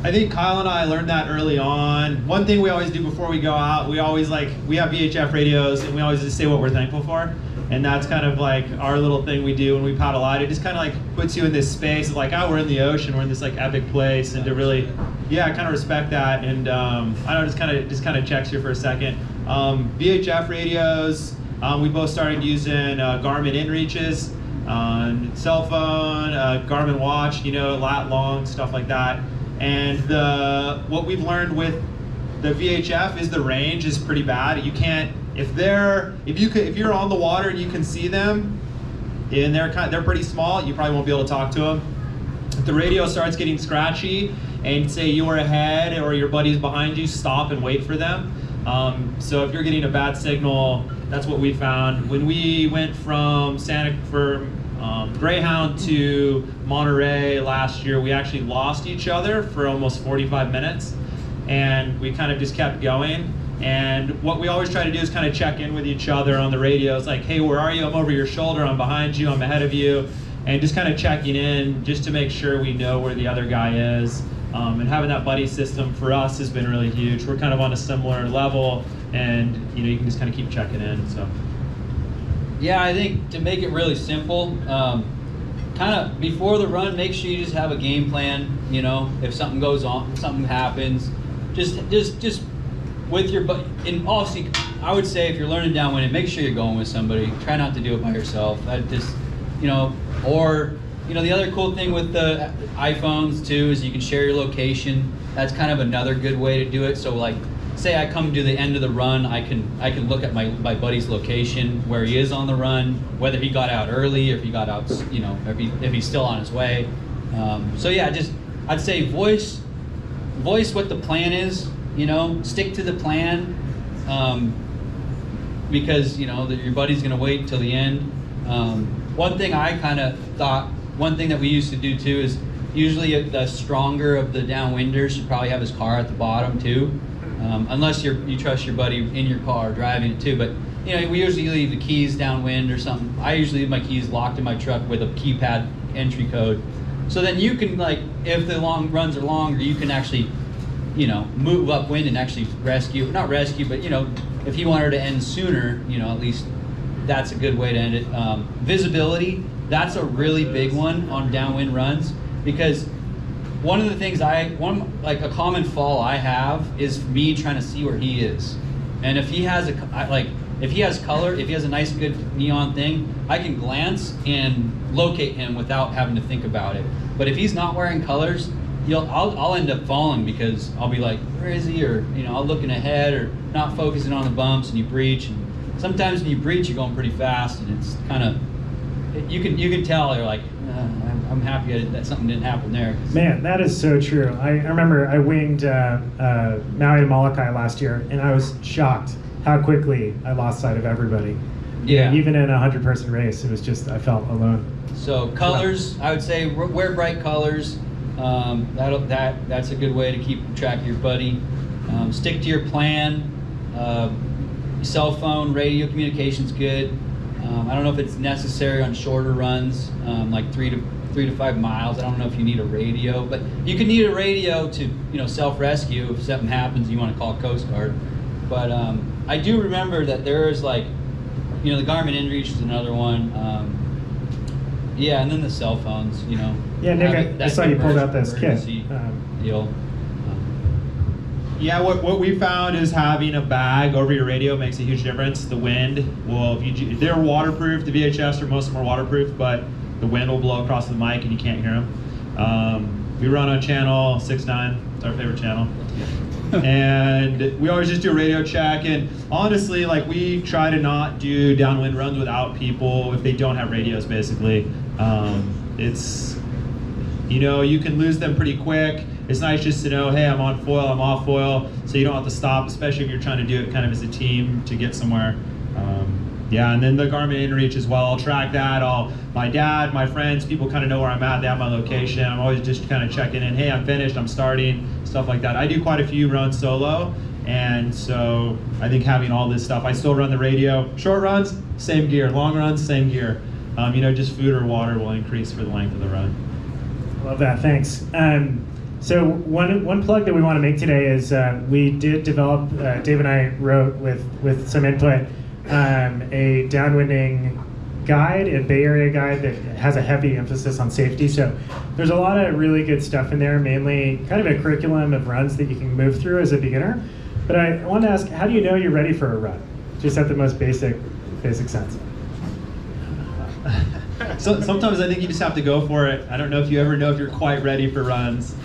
I think Kyle and I learned that early on. One thing we always do before we go out, we have VHF radios, and we always just say what we're thankful for. And that's kind of like our little thing we do when we paddle out. It just kind of like puts you in this space of like, oh, we're in the ocean, we're in this like epic place, and to really, yeah, kind of respect that. And I don't know, just kind of checks you for a second. VHF radios, we both started using Garmin inReaches on cell phone, Garmin watch, you know, lat long, stuff like that. And what we've learned with the VHF is the range is pretty bad. You can't, if you're on the water and you can see them, and they're pretty small, you probably won't be able to talk to them. If the radio starts getting scratchy, and say you are ahead or your buddy's behind you, stop and wait for them. So if you're getting a bad signal, that's what we found. When we went from Greyhound to Monterey last year, we actually lost each other for almost 45 minutes, and we kind of just kept going. And what we always try to do is kind of check in with each other on the radio. It's like, hey, where are you? I'm over your shoulder, I'm behind you, I'm ahead of you. And just kind of checking in just to make sure we know where the other guy is. And having that buddy system for us has been really huge. We're kind of on a similar level, and you know, you can just kind of keep checking in. So. Yeah, I think to make it really simple, kind of before the run, make sure you just have a game plan. You know, if something goes on, something happens, just with your buddy. And obviously, I would say if you're learning downwind, make sure you're going with somebody. Try not to do it by yourself. I just, you know, or you know, the other cool thing with the iPhones too is you can share your location. That's kind of another good way to do it. So like, say I come to the end of the run, I can look at my buddy's location, where he is on the run, whether he got out early, or if he got out, you know, if he's still on his way. So yeah, just I'd say voice what the plan is. You know, stick to the plan, because you know that your buddy's gonna wait till the end. One thing I kind of thought, one thing that we used to do too is usually the stronger of the downwinders should probably have his car at the bottom too, unless you trust your buddy in your car driving it too. But you know, we usually leave the keys downwind or something. I usually leave my keys locked in my truck with a keypad entry code, so then you can, like, if the long runs are longer, you can actually, you know, move upwind and actually not rescue, but you know, if he wanted to end sooner, you know, at least that's a good way to end it. Visibility, that's a really big one on downwind runs, because one of the things like a common fall I have is me trying to see where he is. And if he has if he has color, if he has a nice good neon thing, I can glance and locate him without having to think about it. But if he's not wearing colors, I'll end up falling, because I'll be like, where is he? Or, you know, I'll looking ahead or not focusing on the bumps, and you breach. And sometimes when you breach, you're going pretty fast, and it's kind of, you can tell you're like, I'm happy that something didn't happen there. Man, that is so true. I remember I winged Maui to Molokai last year, and I was shocked how quickly I lost sight of everybody. Yeah. Even in a 100-person race, it was just, I felt alone. So colors, I would say wear bright colors. That's a good way to keep track of your buddy. Stick to your plan. Cell phone, radio communication's good. I don't know if it's necessary on shorter runs, like 3 to 5 miles. I don't know if you need a radio, but you can need a radio to, you know, self-rescue if something happens and you want to call Coast Guard. But I do remember that there is, like, you know, the Garmin inReach is another one. Yeah, and then the cell phones, you know. Yeah, Nick, I saw you pulled out this kit. Deal. Yeah, what we found is having a bag over your radio makes a huge difference. The wind will, they're waterproof, the VHFs, most of them are waterproof, but the wind will blow across the mic and you can't hear them. We run on channel 6.9, it's our favorite channel. And we always just do a radio check, and honestly, like, we try to not do downwind runs without people if they don't have radios, basically. It's, you know, you can lose them pretty quick. It's nice just to know, hey, I'm on foil, I'm off foil, so you don't have to stop, especially if you're trying to do it kind of as a team to get somewhere. Yeah, and then the Garmin inReach as well. I'll track that. My dad, my friends, people kind of know where I'm at. They have my location. I'm always just kind of checking in. Hey, I'm finished. I'm starting. Stuff like that. I do quite a few runs solo, and so I think having all this stuff. I still run the radio. Short runs, same gear. Long runs, same gear. You know, just food or water will increase for the length of the run. Love that. Thanks. So one plug that we want to make today is we did develop. Dave and I wrote with some input. a downwinding guide, a Bay Area guide that has a heavy emphasis on safety. So there's a lot of really good stuff in there, mainly kind of a curriculum of runs that you can move through as a beginner. But I want to ask, how do you know you're ready for a run? Just at the most basic sense. So sometimes I think you just have to go for it. I don't know if you ever know if you're quite ready for runs.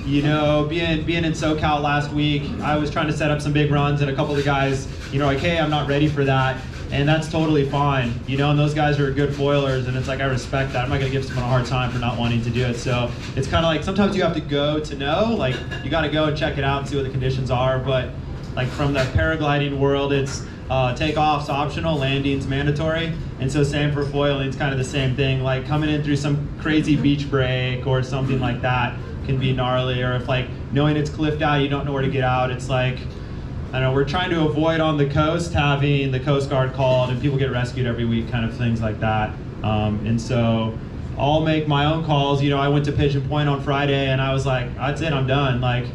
You know, being in SoCal last week, I was trying to set up some big runs, and a couple of the guys, you know, like, hey, I'm not ready for that. And that's totally fine, you know, and those guys are good foilers, and it's like, I respect that. I'm not gonna give someone a hard time for not wanting to do it. So it's kind of like, sometimes you have to go to know, like, you gotta go and check it out and see what the conditions are. But like from the paragliding world, it's takeoff's optional, landing's mandatory. And so same for foiling, it's kind of the same thing. Like coming in through some crazy beach break or something like that can be gnarly. Or if like knowing it's cliffed out, you don't know where to get out, it's like, I don't know, we're trying to avoid on the coast having the Coast Guard called and people get rescued every week, kind of things like that. And so I'll make my own calls. You know, I went to Pigeon Point on Friday and I was like, that's it, I'm done. Like,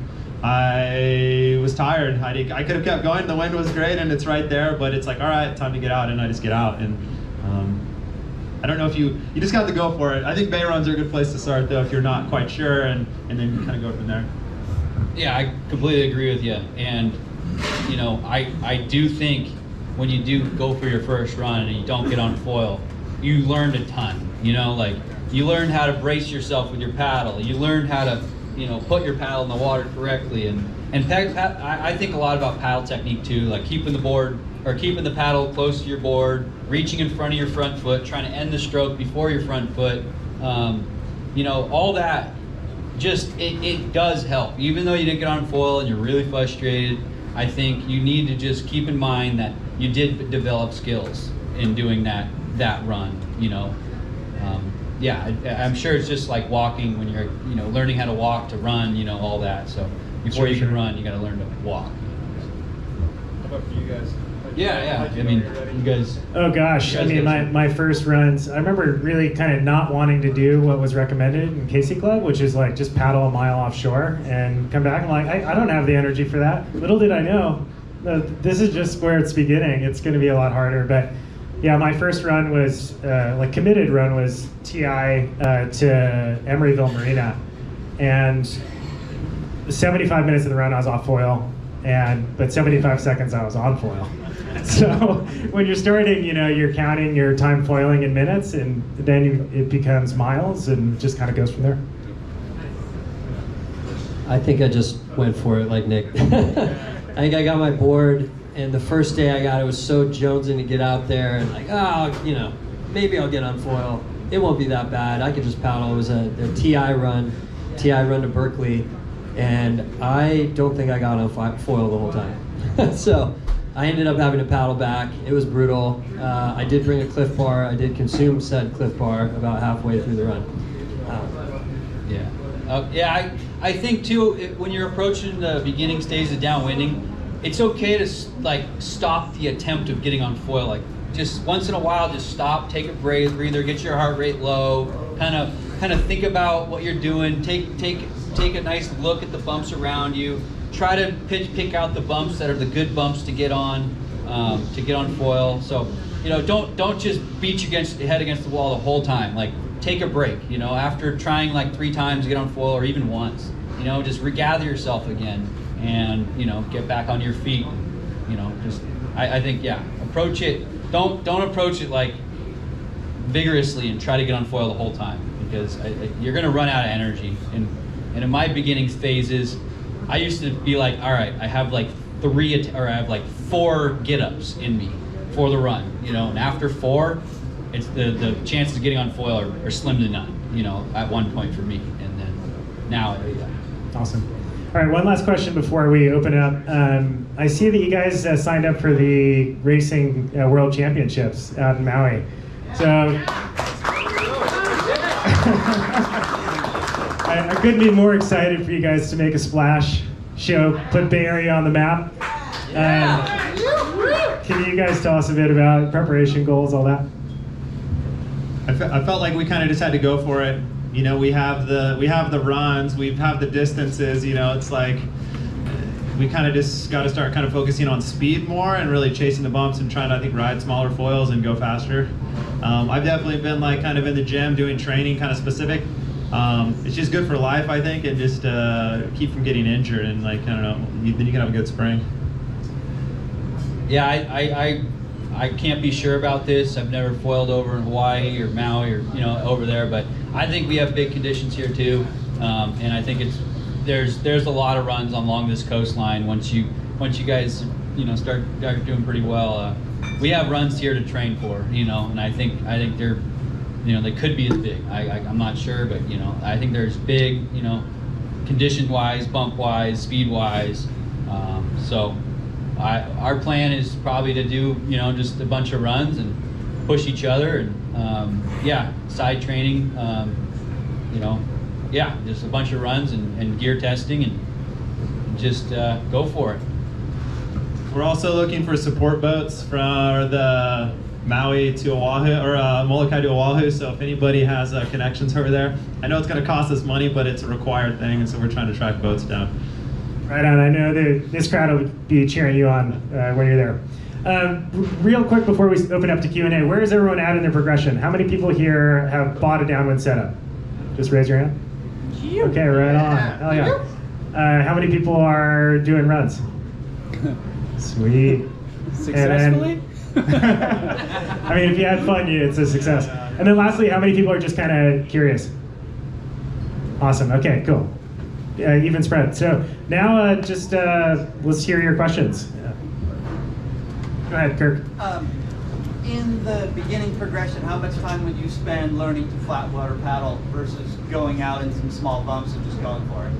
I was tired. I could have kept going. The wind was great and it's right there, but it's like, all right, time to get out, and I just get out. And I don't know if you just got to go for it. I think bay runs are a good place to start though if you're not quite sure, and then you kind of go from there. Yeah, I completely agree with you. And you know, I do think when you do go for your first run and you don't get on foil, you learned a ton. You know, like you learned how to brace yourself with your paddle. You learned how to, you know, put your paddle in the water correctly. And I think a lot about paddle technique too, like keeping the paddle close to your board, reaching in front of your front foot, trying to end the stroke before your front foot. You know, all that just it does help. Even though you didn't get on foil and you're really frustrated, I think you need to just keep in mind that you did develop skills in doing that run, you know. Yeah, I'm sure it's just like walking when you're, you know, learning how to walk to run, you know, all that. So before you can run, you got to learn to walk. How about for you guys? Yeah. I mean, you guys. Oh gosh, I mean, my first runs, I remember really kind of not wanting to do what was recommended in Casey Club, which is like just paddle a mile offshore and come back. I'm like, I don't have the energy for that. Little did I know, this is just where it's beginning. It's going to be a lot harder. But yeah, my first run was, like committed run was TI to Emeryville Marina. And 75 minutes of the run I was off foil, but 75 seconds I was on foil. So when you're starting, you know, you're counting your time foiling in minutes, and then it becomes miles and just kind of goes from there. I think I just went for it like Nick. I think I got my board, and the first day I got it was so jonesing to get out there, and like, oh, you know, maybe I'll get on foil. It won't be that bad. I could just paddle. It was a TI run to Berkeley, and I don't think I got on foil the whole time. So I ended up having to paddle back. It was brutal. I did bring a Cliff Bar. I did consume said Cliff Bar about halfway through the run. I think too, when you're approaching the beginning stage of downwinding, it's okay to like stop the attempt of getting on foil. Like just once in a while, just stop, take a breather, get your heart rate low, kind of think about what you're doing. Take a nice look at the bumps around you. Try to pick out the bumps that are the good bumps to get on foil. So, you know, don't just beat your head against the wall the whole time. Like, take a break. You know, after trying like 3 times to get on foil, or even once, you know, just regather yourself again, and you know, get back on your feet. You know, just I think approach it. Don't approach it like vigorously and try to get on foil the whole time, because you're gonna run out of energy. And in my beginning phases, I used to be like, all right, I have like 4 get-ups in me for the run, you know, and after 4, it's the chances of getting on foil are slim to none, you know, at one point for me, and then now, Awesome. All right, one last question before we open it up. I see that you guys signed up for the Racing World Championships out in Maui. So I couldn't be more excited for you guys to make a splash, put Bay Area on the map. Can you guys tell us a bit about preparation goals, all that? I felt like we kind of just had to go for it. You know, we have the runs, we have the distances. You know, it's like we kind of just got to start kind of focusing on speed more and really chasing the bumps and trying to, I think, ride smaller foils and go faster. I've definitely been like kind of in the gym doing training kind of specific. It's just good for life, I think, and just keep from getting injured, and like, I don't know, then you can have a good spring. Yeah, I can't be sure about this. I've never foiled over in Hawaii or Maui or over there, but I think we have big conditions here too, and I think there's a lot of runs along this coastline. Once you guys start doing pretty well, we have runs here to train for, and I think they're they could be as big. I'm not sure, but I think there's big condition wise, bump wise, speed wise. So our plan is probably to do just a bunch of runs and push each other, and side training, just a bunch of runs and gear testing, and just go for it. We're also looking for support boats for the Maui to Oahu, or Molokai to Oahu, so if anybody has connections over there. I know it's going to cost us money, but it's a required thing, and so we're trying to track boats down. Right on. I know that this crowd will be cheering you on when you're there. Real quick before we open up to Q&A, where is everyone at in their progression? How many people here have bought a downwind setup? Just raise your hand. Okay, right on. Hell yeah. How many people are doing runs? Sweet. Successfully? I mean, if you had fun, it's a success. And then lastly, how many people are just kind of curious? Awesome. Okay, cool. Even spread. So now let's hear your questions. Go ahead, Kirk. In the beginning progression, how much time would you spend learning to flat water paddle versus going out in some small bumps and just going for it?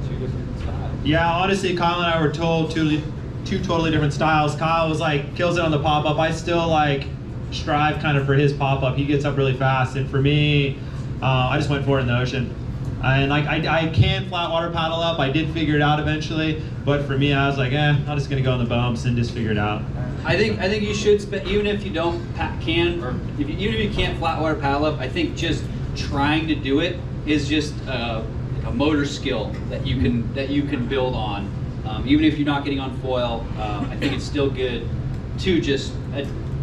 Two different styles. Yeah, honestly, Kyle and I were told two totally different styles. Kyle was like, kills it on the pop-up. I still like strive kind of for his pop-up. He gets up really fast, and for me, I just went for it in the ocean. And like I can flat water paddle up. I did figure it out eventually, but for me, I was like, I'm just gonna go in the bumps and just figure it out. I think you should spend, even if you don't even if you can't flat water paddle up, I think just trying to do it is just a motor skill that you can build on. Even if you're not getting on foil, I think it's still good to just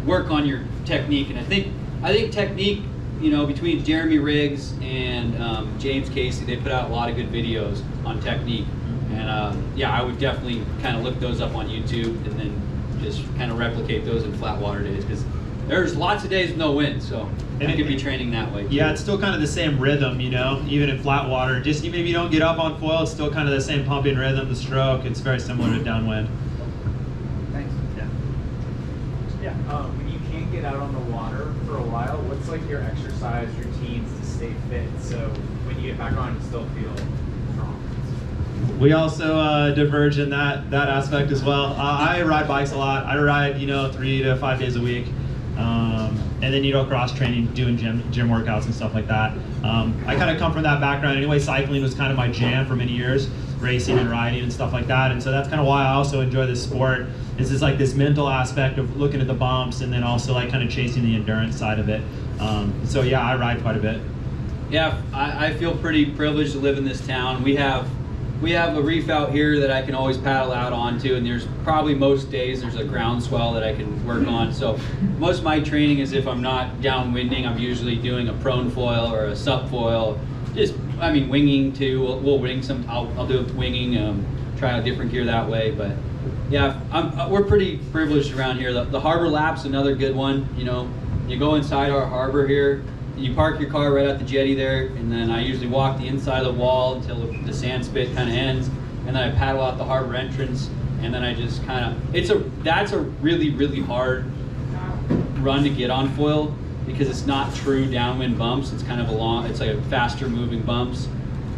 work on your technique. And I think technique, between Jeremy Riggs and James Casey, they put out a lot of good videos on technique. And I would definitely kind of look those up on YouTube and then just kind of replicate those in flat water days, because there's lots of days with no wind, so you could be training that way too. Yeah, it's still kind of the same rhythm, even in flat water. Just even if you don't get up on foil, it's still kind of the same pumping rhythm, the stroke. It's very similar to downwind. Thanks. Yeah. When you can't get out on the water for a while, what's like your exercise routines to stay fit? So when you get back on, you still feel strong. We also diverge in that aspect as well. I ride bikes a lot. I ride 3 to 5 days a week. And then cross training, doing gym workouts and stuff like that. I kind of come from that background anyway. Cycling was kind of my jam for many years, racing and riding and stuff like that. And so that's kind of why I also enjoy this sport. Is just like this mental aspect of looking at the bumps, and then also like kind of chasing the endurance side of it. So yeah, I ride quite a bit. Yeah, I feel pretty privileged to live in this town. We have a reef out here that I can always paddle out onto, and there's probably most days there's a ground swell that I can work on. So most of my training is, if I'm not downwinding, I'm usually doing a prone foil or a sup foil. Winging too. We'll wing some. I'll do winging. Try out different gear that way. But yeah, we're pretty privileged around here. The harbor lap's another good one. You go inside our harbor here. You park your car right at the jetty there, and then I usually walk the inside of the wall until the sand spit kind of ends, and then I paddle out the harbor entrance, and then I just kind of, that's a really, really hard run to get on foil, because it's not true downwind bumps. It's kind of it's like a faster moving bumps,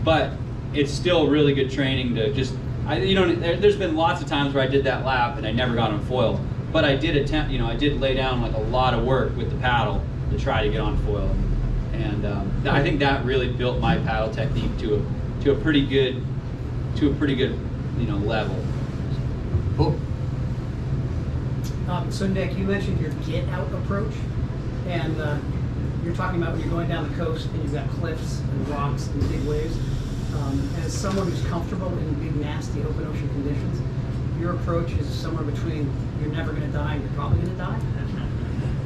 but it's still really good training to just, there's been lots of times where I did that lap and I never got on foil, but I did attempt, I did lay down like a lot of work with the paddle to try to get on foil. And I think that really built my paddle technique to a pretty good level. Cool. So Nick, you mentioned your get out approach, and you're talking about when you're going down the coast and you've got cliffs and rocks and big waves. As someone who's comfortable in big, nasty open ocean conditions, your approach is somewhere between you're never going to die and you're probably going to die.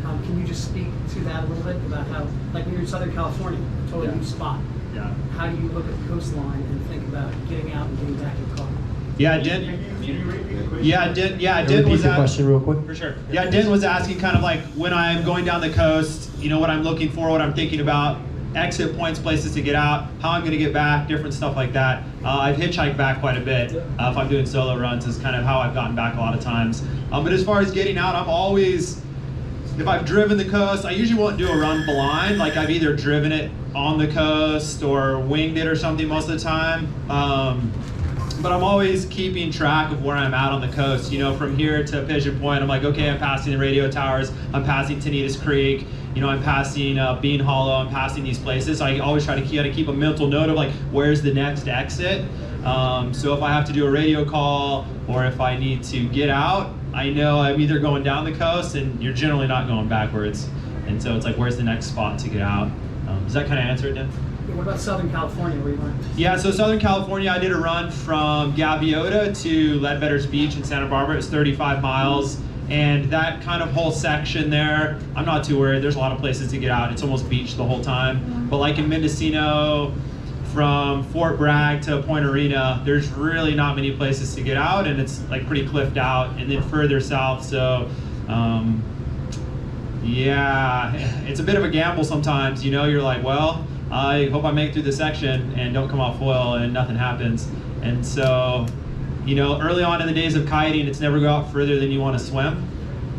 Can you just speak to that a little bit about how, like when you're in Southern California, a totally new spot. Yeah. How do you look at the coastline and think about getting out and getting back in the car? Yeah, Den Repeat was your question real quick. For sure. Yeah, Den was asking kind of like when I'm going down the coast, you know, what I'm looking for, what I'm thinking about, exit points, places to get out, how I'm going to get back, different stuff like that. I've hitchhiked back quite a bit. If I'm doing solo runs, is kind of how I've gotten back a lot of times. But as far as getting out, I'm always, if I've driven the coast, I usually won't do a run blind. Like I've either driven it on the coast or winged it or something most of the time. But I'm always keeping track of where I'm at on the coast. You know, from here to Pigeon Point, I'm like, okay, I'm passing the radio towers, I'm passing Tanitas Creek, you know, I'm passing Bean Hollow, I'm passing these places. I always try to keep a mental note of like, where's the next exit? So if I have to do a radio call or if I need to get out, I know I'm either going down the coast and you're generally not going backwards. And so it's like, where's the next spot to get out? Does that kind of answer it, Dan? What about Southern California, where you went? Yeah, so Southern California, I did a run from Gaviota to Ledbetter's Beach in Santa Barbara. It's 35 miles. And that kind of whole section there, I'm not too worried. There's a lot of places to get out. It's almost beach the whole time. But like in Mendocino, from Fort Bragg to Point Arena, there's really not many places to get out, and it's like pretty cliffed out. And then further south, so yeah, it's a bit of a gamble sometimes. You know, you're like, well, I hope I make it through this section and don't come off foil and nothing happens. And so, you know, early on in the days of kiting, it's never go out further than you want to swim.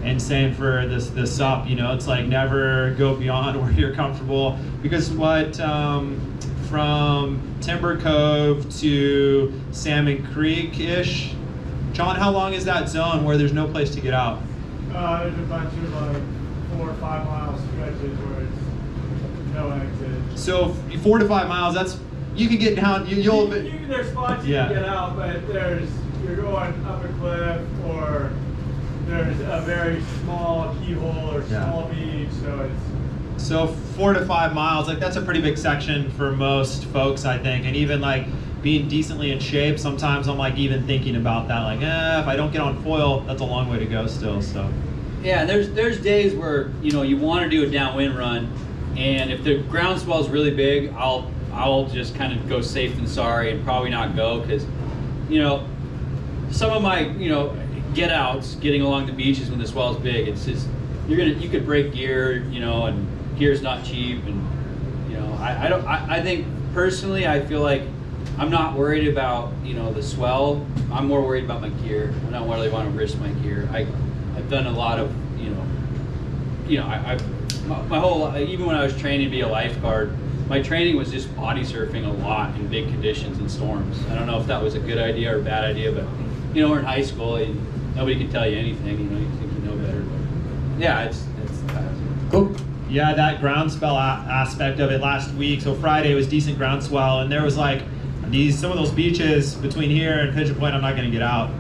And same for the SUP, you know, it's like never go beyond where you're comfortable. Because what, from Timber Cove to Salmon Creek-ish, John, how long is that zone where there's no place to get out? There's a bunch of like 4 or 5 mile stretches where it's no exit. So 4 to 5 miles, that's, you can get down, you'll... There's spots you can get out, but you're going up a cliff or there's a very small keyhole or small beach, So 4 to 5 miles, like that's a pretty big section for most folks, I think. And even like being decently in shape, sometimes I'm like even thinking about that, like, if I don't get on foil, that's a long way to go still, so. Yeah, there's days where, you know, you want to do a downwind run, and if the ground swell is really big, I'll just kind of go safe than sorry and probably not go, because, you know, some of my, you know, get outs, getting along the beaches when the swell's big, it's just, you could break gear, you know, and gear's not cheap, and, you know, I think personally, I feel like I'm not worried about, you know, the swell. I'm more worried about my gear. I don't really want to risk my gear. I've done a lot of, my whole, even when I was training to be a lifeguard, my training was just body surfing a lot in big conditions and storms. I don't know if that was a good idea or a bad idea, but, you know, we're in high school and nobody can tell you anything, you know, you think you know better, but yeah, it's Cool. Yeah, that ground swell aspect of it last week. So Friday was decent ground swell, and there was like some of those beaches between here and Pigeon Point, I'm not going to get out.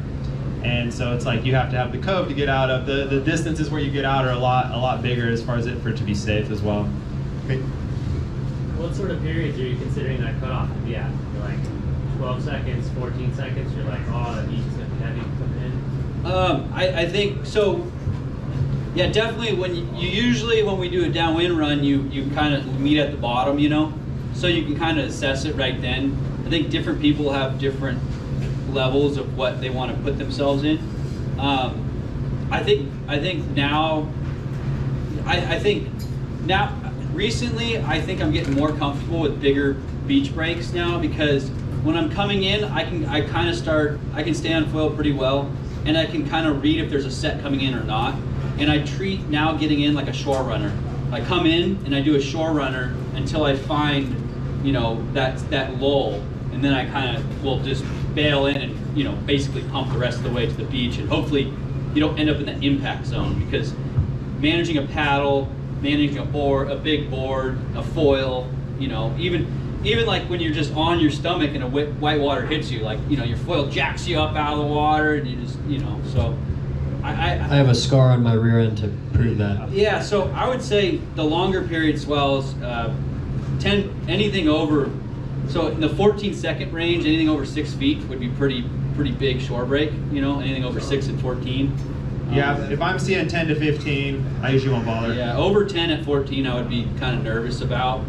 And so it's like you have to have the cove to get out of. The distances where you get out are a lot bigger as far as for it to be safe as well. Okay. What sort of periods are you considering that cutoff to be at? You're like 12 seconds, 14 seconds, you're like, oh, that beach is going to be heavy coming in? I think so. Yeah, definitely. When we do a downwind run, you kind of meet at the bottom, you know, so you can kind of assess it right then. I think different people have different levels of what they want to put themselves in. I think now recently I think I'm getting more comfortable with bigger beach breaks now, because when I'm coming in, I can stay on foil pretty well, and I can kind of read if there's a set coming in or not. And I treat now getting in like a shore runner. I come in and I do a shore runner until I find, you know, that lull, and then I kind of will just bail in and, you know, basically pump the rest of the way to the beach, and hopefully you don't end up in the impact zone, because managing a paddle, managing a big board, a foil, you know, even like when you're just on your stomach and a white water hits you, like, you know, your foil jacks you up out of the water, and you just, you know, so. I have a scar on my rear end to prove that. Yeah, so I would say the longer period swells, anything over, so in the 14-second range, anything over 6 feet would be pretty pretty big shore break, you know, anything over 6 and 14. Yeah, if I'm seeing 10 to 15, I usually won't bother. Yeah, over 10 at 14, I would be kind of nervous about.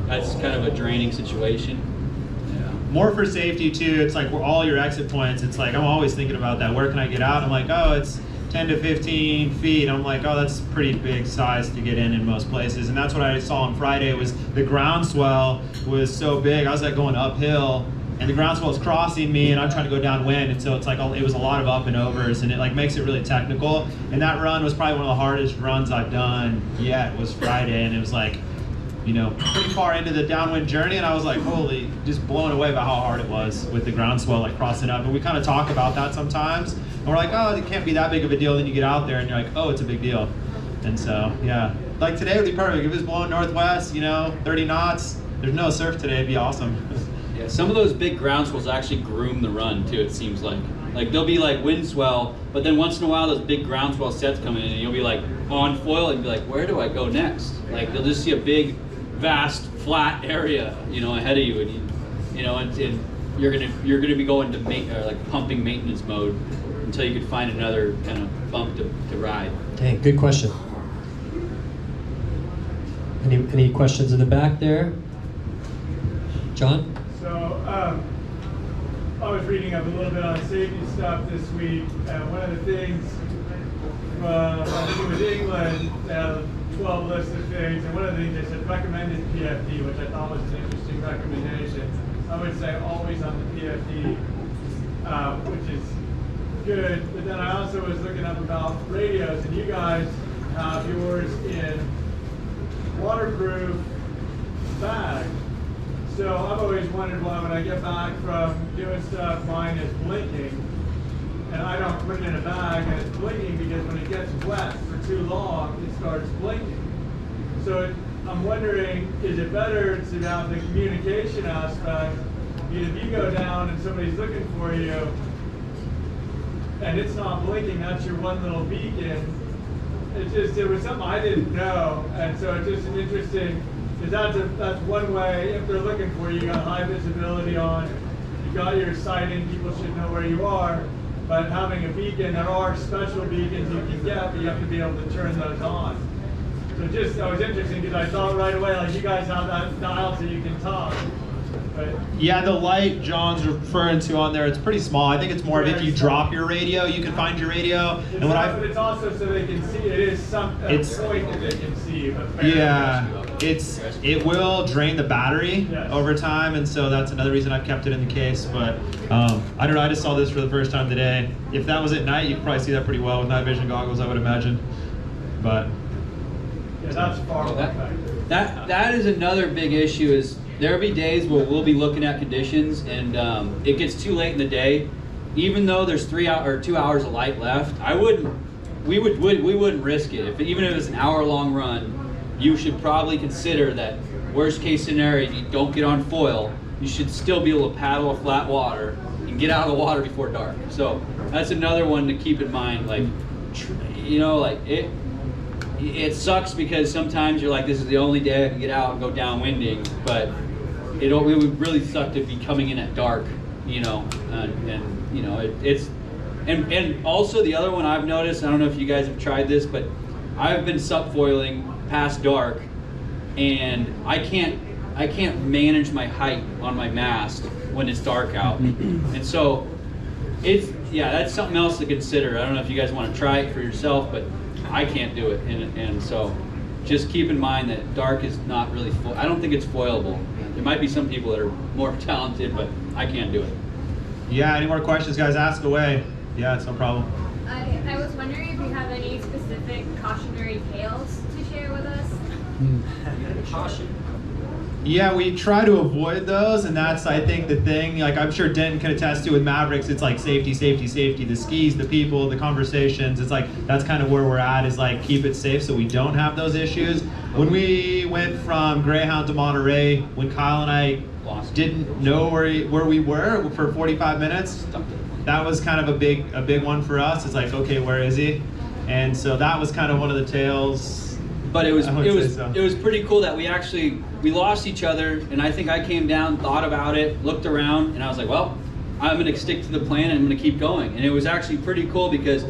That's kind of a draining situation. Yeah. More for safety too. It's like all your exit points. It's like I'm always thinking about that. Where can I get out? I'm like, oh, it's 10 to 15 feet. I'm like, oh, that's pretty big size to get in most places. And that's what I saw on Friday was the ground swell was so big. I was like going uphill, and the ground swell is crossing me, and I'm trying to go downwind, and so it's like it was a lot of up and overs, and it like makes it really technical. And that run was probably one of the hardest runs I've done yet. Was Friday, and it was like, you know, pretty far into the downwind journey, and I was like, holy, just blown away by how hard it was with the ground swell like crossing up. And we kind of talk about that sometimes, and we're like, oh, it can't be that big of a deal. Then you get out there, and you're like, oh, it's a big deal. And so, yeah, like today would be perfect. If it was blowing northwest, you know, 30 knots, there's no surf today, it'd be awesome. Yeah, some of those big ground swells actually groom the run too, it seems like. Like there'll be like wind swell, but then once in a while those big ground swell sets come in and you'll be like on foil and be like, where do I go next? Like you'll just see a big, vast, flat area, you know, ahead of you, and you know, and you're gonna be going to like pumping maintenance mode until you can find another kind of bump to ride. Dang, good question. Any questions in the back there? John? So, I was reading up a little bit on safety stuff this week, and one of the things, I think it was England, they had a 12 list of things, and one of the things they said recommended PFD, which I thought was an interesting recommendation. I would say always on the PFD, which is good, but then I also was looking up about radios, and you guys have yours in waterproof bag. So I've always wondered why when I get back from doing stuff, mine is blinking, and I don't put it in a bag, and it's blinking because when it gets wet for too long, it starts blinking. So I'm wondering, is it better to have the communication aspect? If you go down and somebody's looking for you, and it's not blinking, that's your one little beacon. It was something I didn't know, and so it's just an interesting, because that's one way, if they're looking for you, you got high visibility on, you got your sighting, people should know where you are, but having a beacon, there are special beacons you can get, but you have to be able to turn those on. So that was interesting, because I thought right away, like you guys have that dial so you can talk. But yeah, the light John's referring to on there, it's pretty small. I think it's more of if you drop your radio, you can find your radio. But it's also so they can see. It is some point that they can see. But yeah, it will drain the battery over time, and so that's another reason I've kept it in the case. But I don't know. I just saw this for the first time today. If that was at night, you could probably see that pretty well with night vision goggles, I would imagine. But yeah, that's far away. That is another big issue. Is there'll be days where we'll be looking at conditions and it gets too late in the day. Even though there's 2 hours of light left, we wouldn't risk it. Even if it's an hour-long run, you should probably consider that worst case scenario, if you don't get on foil, you should still be able to paddle a flat water and get out of the water before dark. So that's another one to keep in mind. Like, you know, like it sucks because sometimes you're like, this is the only day I can get out and go downwinding, but it would really suck to be coming in at dark, you know, and you know, and also the other one I've noticed, I don't know if you guys have tried this, but I've been subfoiling past dark, and I can't manage my height on my mast when it's dark out, and so that's something else to consider. I don't know if you guys want to try it for yourself, but I can't do it, and so just keep in mind that dark is not really I don't think it's foilable. There might be some people that are more talented, but I can't do it. Yeah, any more questions, guys? Ask away. Yeah, it's no problem. I was wondering if you have any specific cautionary tales to share with us. Caution. Yeah, we try to avoid those, and that's, I think, the thing. Like, I'm sure Denton can attest to with Mavericks, it's like safety, safety, safety. The skis, the people, the conversations. It's like, that's kind of where we're at, is like, keep it safe so we don't have those issues. When we went from Greyhound to Monterey, when Kyle and I didn't know where we were for 45 minutes, that was kind of a big one for us. It's like, okay, where is he? And so that was kind of one of the tales. But it was pretty cool that we lost each other, and I think I came down, thought about it, looked around, and I was like, well, I'm going to stick to the plan and I'm going to keep going. And it was actually pretty cool because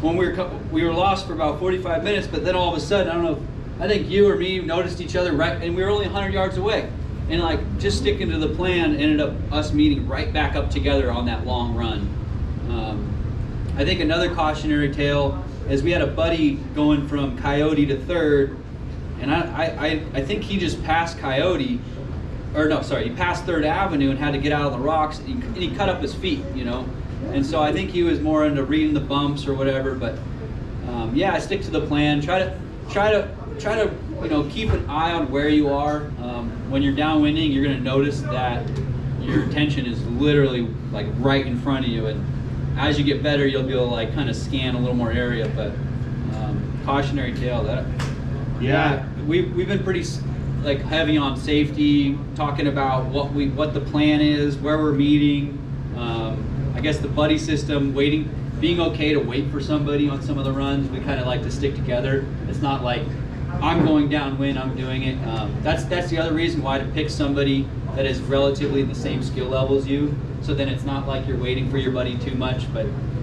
when we were lost for about 45 minutes, but then all of a sudden, I don't know, I think you or me noticed each other right, and we were only 100 yards away. And like just sticking to the plan ended up us meeting right back up together on that long run. I think another cautionary tale is we had a buddy going from Coyote to Third, and I think he just passed Coyote, or no, sorry, he passed Third Avenue and had to get out of the rocks, and he cut up his feet, you know. And so I think he was more into reading the bumps or whatever. But yeah, I stick to the plan. Try to you know, keep an eye on where you are. When you're downwinding, you're going to notice that your tension is literally like right in front of you, and as you get better, you'll be able to like kind of scan a little more area. But cautionary tale, that yeah, we've been pretty like heavy on safety, talking about what the plan is, where we're meeting. I guess the buddy system, being okay to wait for somebody on some of the runs. We kind of like to stick together. It's not like I'm going downwind, I'm doing it. That's the other reason why to pick somebody that is relatively in the same skill level as you. So then it's not like you're waiting for your buddy too much.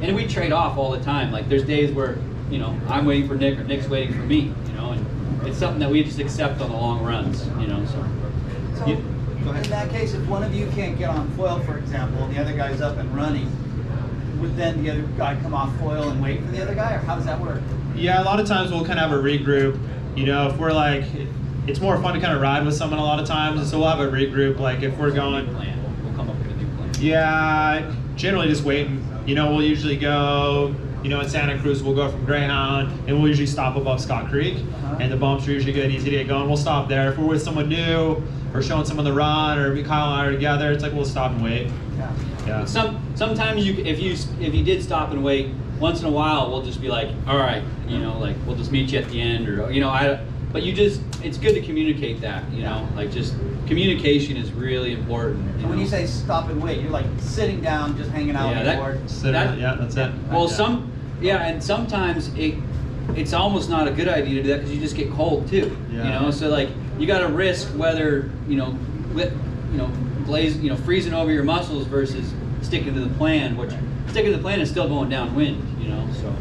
And we trade off all the time. Like there's days where, you know, I'm waiting for Nick or Nick's waiting for me, you know, and it's something that we just accept on the long runs, you know. So in that case, if one of you can't get on foil, for example, and the other guy's up and running, would then the other guy come off foil and wait for the other guy, or how does that work? Yeah, a lot of times we'll kind of have a regroup. You know, if we're like, it's more fun to kind of ride with someone a lot of times, and so we'll have a regroup. Like if we're going, we'll come up with a new plan. Yeah, generally just waiting. You know, we'll usually go, you know, in Santa Cruz, we'll go from Greyhound, and we'll usually stop above Scott Creek, and the bumps are usually good, easy to get going. We'll stop there. If we're with someone new, or showing someone the run, or Kyle and I are together, it's like we'll stop and wait. Yeah. Sometimes if you did stop and wait, once in a while we'll just be like, all right, you know, like we'll just meet you at the end, or you know, but it's good to communicate that, you know, like just communication is really important. When you say stop and wait, you're like sitting down, just hanging out on the board. Yeah, that's it. Well, and sometimes it's almost not a good idea to do that because you just get cold too. Yeah. You know, so like you got to risk whether freezing over your muscles versus sticking to the plan. Which sticking to the plan is still going downwind. You know, so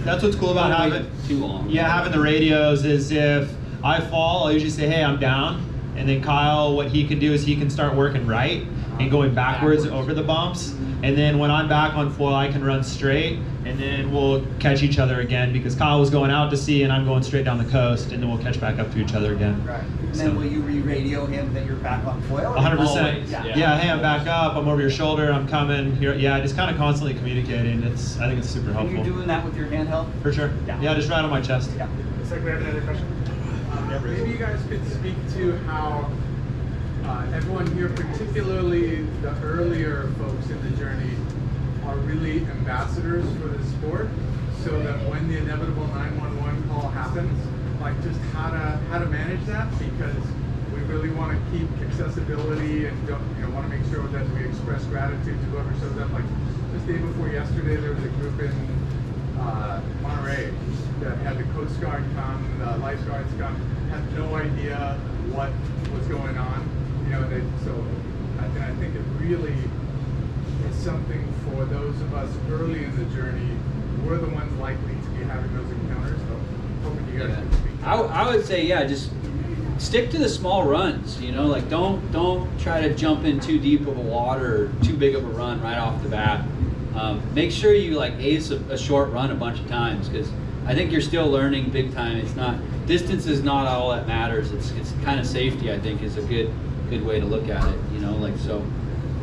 that's what's cool about having too long. Yeah, having the radios is if I fall, I'll usually say, hey, I'm down, and then Kyle, what he can do is he can start working right and going backwards over the bumps, and then when I'm back on foil, I can run straight, and then we'll catch each other again because Kyle was going out to sea and I'm going straight down the coast, and then we'll catch back up to each other again. Right. And then will you re-radio him that you're back on foil? 100%. Yeah, hey, I'm back up, I'm over your shoulder, I'm coming. Yeah, just kind of constantly communicating. I think it's super helpful. Are you doing that with your handheld? For sure. Yeah, just right on my chest. Yeah. Looks like we have another question. Maybe you guys could speak to how everyone here, particularly the earlier folks in the journey, are really ambassadors for the sport, so that when the inevitable 911 call happens, like just how to manage that, because we really want to keep accessibility and want to make sure that we express gratitude to whoever shows up. Like just the day before yesterday, there was a group in Monterey that had the Coast Guard come, the lifeguards come, had no idea what was going on, and I think it really is something for those of us early in the journey. We're the ones likely to be having those encounters, so hoping you guys can speak to that. I would say, yeah, just stick to the small runs, you know, like don't try to jump in too deep of a water or too big of a run right off the bat. Make sure you like ace a short run a bunch of times, because I think you're still learning big time. Distance is not all that matters. It's kind of safety, I think, is a good way to look at it, you know, like so.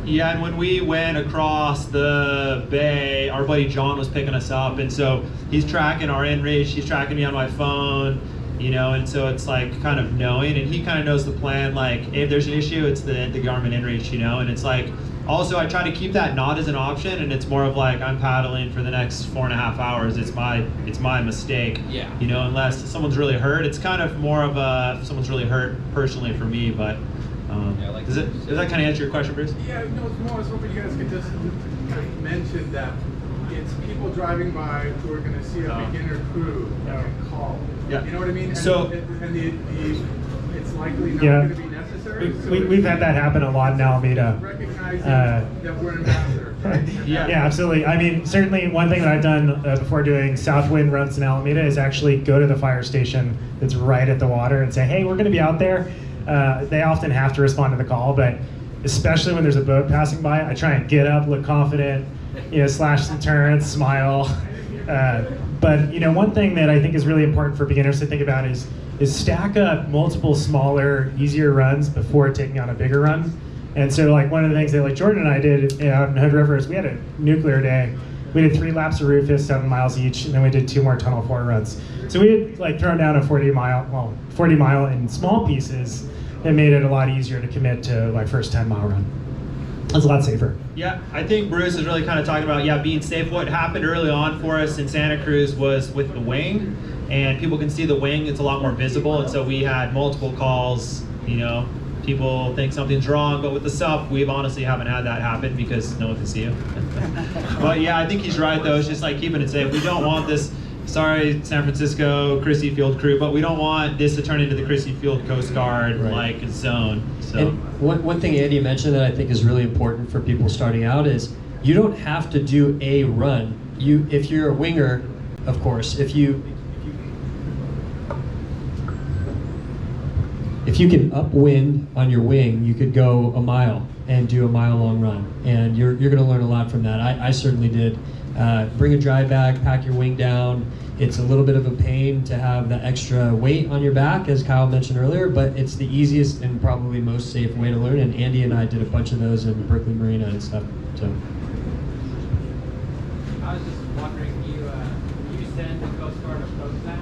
Yeah, and when we went across the bay, our buddy John was picking us up, and so he's tracking our inReach, he's tracking me on my phone, you know, and so it's like kind of knowing, and he kind of knows the plan, like if there's an issue, it's the Garmin inReach, you know, and it's like, also I try to keep that not as an option, and it's more of like I'm paddling for the next 4.5 hours, it's my mistake, yeah, you know, unless someone's really hurt. It's kind of more of a, if someone's really hurt personally for me, but does that kind of answer your question, Bruce? Yeah, no, it's more, I was hoping you guys could just kind of mention that it's people driving by who are going to see a beginner crew and call. Yeah. You know what I mean? So, it's likely not going to be necessary. We've had that happen a lot in Alameda. Recognizing that we're an ambassador. Yeah, absolutely. I mean, certainly one thing that I've done before doing Southwind runs in Alameda is actually go to the fire station that's right at the water and say, hey, we're going to be out there. They often have to respond to the call, but especially when there's a boat passing by, I try and get up, look confident, slash some turns, smile. But one thing that I think is really important for beginners to think about is stack up multiple smaller, easier runs before taking on a bigger run. And so like one of the things that like Jordan and I did out in Hood River is we had a nuclear day. We did 3 laps of Rufus, 7 miles each, and then we did 2 more Tunnel 4 runs. So we had like thrown down a 40 mile in small pieces that made it a lot easier to commit to like first 10-mile run. That's a lot safer. Yeah, I think Bruce is really kind of talking about, being safe. What happened early on for us in Santa Cruz was with the wing, and people can see the wing, it's a lot more visible, and so we had multiple calls, people think something's wrong, but with the SUP, we honestly haven't had that happen because no one can see you. But yeah, I think he's right though, it's just like keeping it safe. We don't want this, sorry San Francisco Christie Field crew, but we don't want this to turn into the Christie Field Coast Guard like zone. So and one thing Andy mentioned that I think is really important for people starting out is you don't have to do a run. If you're a winger, of course, if you can upwind on your wing, you could go a mile and do a mile-long run, and you're going to learn a lot from that. I certainly did. Bring a dry bag, pack your wing down. It's a little bit of a pain to have the extra weight on your back, as Kyle mentioned earlier, but it's the easiest and probably most safe way to learn, and Andy and I did a bunch of those in Berkeley Marina and stuff. So. I was just wondering, you send the Coast Guard approach that?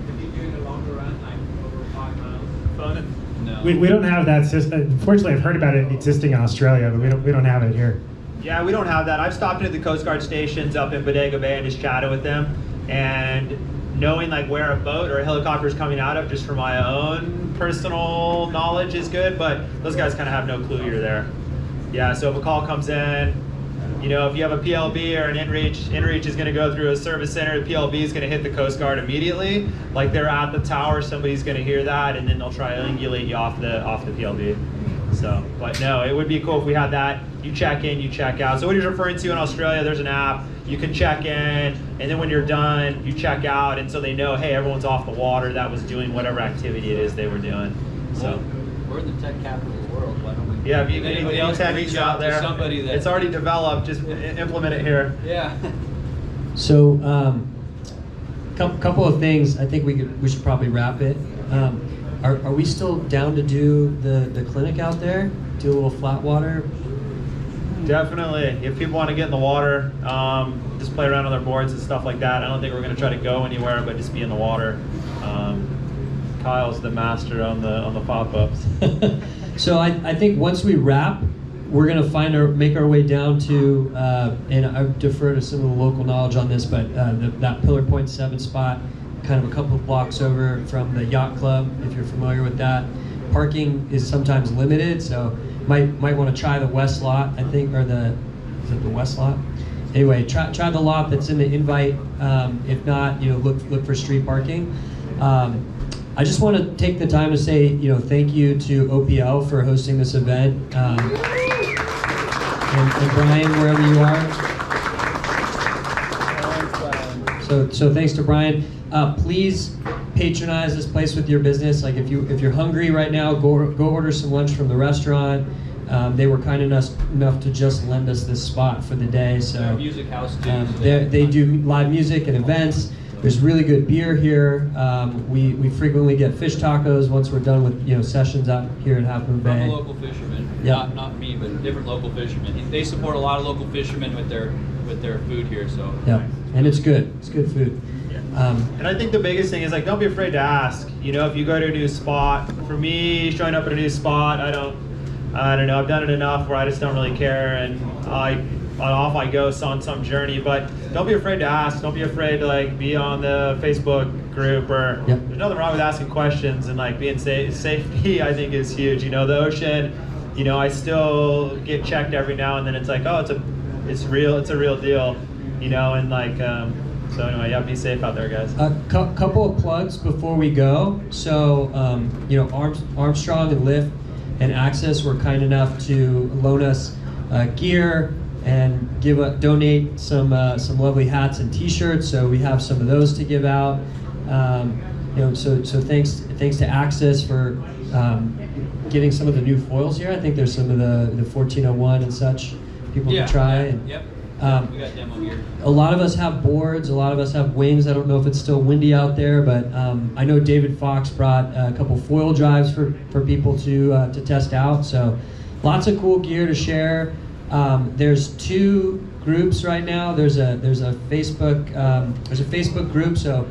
If you're doing a longer run, like over 5 miles? No. We don't have that system. Unfortunately, I've heard about it existing in Australia, but we don't have it here. Yeah, we don't have that. I've stopped into the Coast Guard stations up in Bodega Bay and just chatted with them. And knowing like where a boat or a helicopter is coming out of, just for my own personal knowledge, is good. But those guys kind of have no clue you're there. Yeah, so if a call comes in, if you have a PLB or an inReach is going to go through a service center. The PLB is going to hit the Coast Guard immediately. Like they're at the tower, somebody's going to hear that, and then they'll triangulate you off the PLB. So, but no, it would be cool if we had that. You check in, you check out. So what he's referring to in Australia, there's an app. You can check in, and then when you're done, you check out, and so they know, hey, everyone's off the water that was doing whatever activity it is they were doing. So we're in the tech capital of the world. Why don't we? Yeah, if you anybody else can reach out there, somebody that it's already developed. Just implement it here. Yeah. So, couple of things. I think we should probably wrap it. Are we still down to do the clinic out there? Do a little flat water? Definitely. If people want to get in the water, just play around on their boards and stuff like that. I don't think we're going to try to go anywhere, but just be in the water. Kyle's the master on the pop-ups. So I think once we wrap, we're going to make our way down to, and I defer to some of the local knowledge on this, but that Pillar Point 7 spot, kind of a couple of blocks over from the yacht club, if you're familiar with that. Parking is sometimes limited, so might want to try the west lot, I think, or is it the west lot? Anyway, try the lot that's in the invite. If not, look for street parking. I just want to take the time to say, thank you to OPL for hosting this event, and Brian, wherever you are. So thanks to Brian. Please patronize this place with your business. Like if you're hungry right now, go order some lunch from the restaurant. They were kind enough to just lend us this spot for the day. So music house too. They do live music and events. There's really good beer here. We frequently get fish tacos once we're done with sessions out here in Half Moon Bay. From a local fisherman. Yeah. Not me, but different local fishermen. They support a lot of local fishermen with their food here. So yeah, and it's good. It's good food. And I think the biggest thing is don't be afraid to ask. If you go to a new spot, for me, showing up at a new spot, I don't know, I've done it enough where I just don't really care, and off I go on some journey. But don't be afraid to ask. Don't be afraid to be on the Facebook group, or there's nothing wrong with asking questions, and being safety I think is huge. The ocean, I still get checked every now and then. It's it's a real deal, and so anyway, be safe out there, guys. A couple of plugs before we go. So, Armstrong and Lift and Access were kind enough to loan us gear and donate some lovely hats and T-shirts. So we have some of those to give out. So thanks to Access for getting some of the new foils here. I think there's some of the 1401 and such people can try. And, Yep. We got demo gear. a lot of us have boards, a lot of us have wings. I don't know if it's still windy out there, but I know David Fox brought a couple foil drives for people to test out. So lots of cool gear to share. There's 2 groups right now. There's a Facebook group. So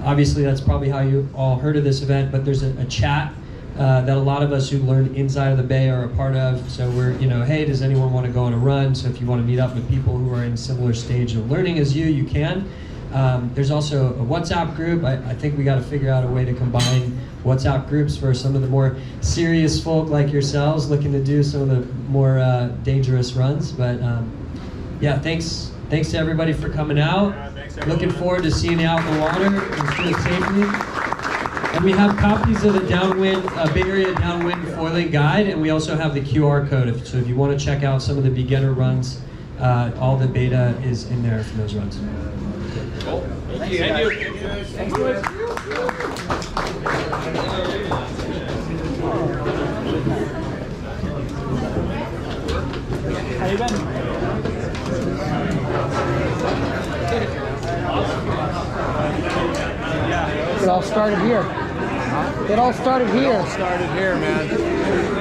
obviously that's probably how you all heard of this event. But there's a chat that a lot of us who learn inside of the Bay are a part of. So we're, hey, does anyone want to go on a run? So if you want to meet up with people who are in a similar stage of learning as you can. There's also a WhatsApp group. I think we got to figure out a way to combine WhatsApp groups for some of the more serious folk like yourselves looking to do some of the more dangerous runs. But yeah, thanks to everybody for coming out. Looking forward to seeing you out in the water and do it safely. And we have copies of the Bay Area Downwind Foiling Guide, and we also have the QR code. So if you want to check out some of the beginner runs, all the beta is in there for those runs. Cool. Thank you. Thank you. How you been? It all started here. It all started here. Started here, man.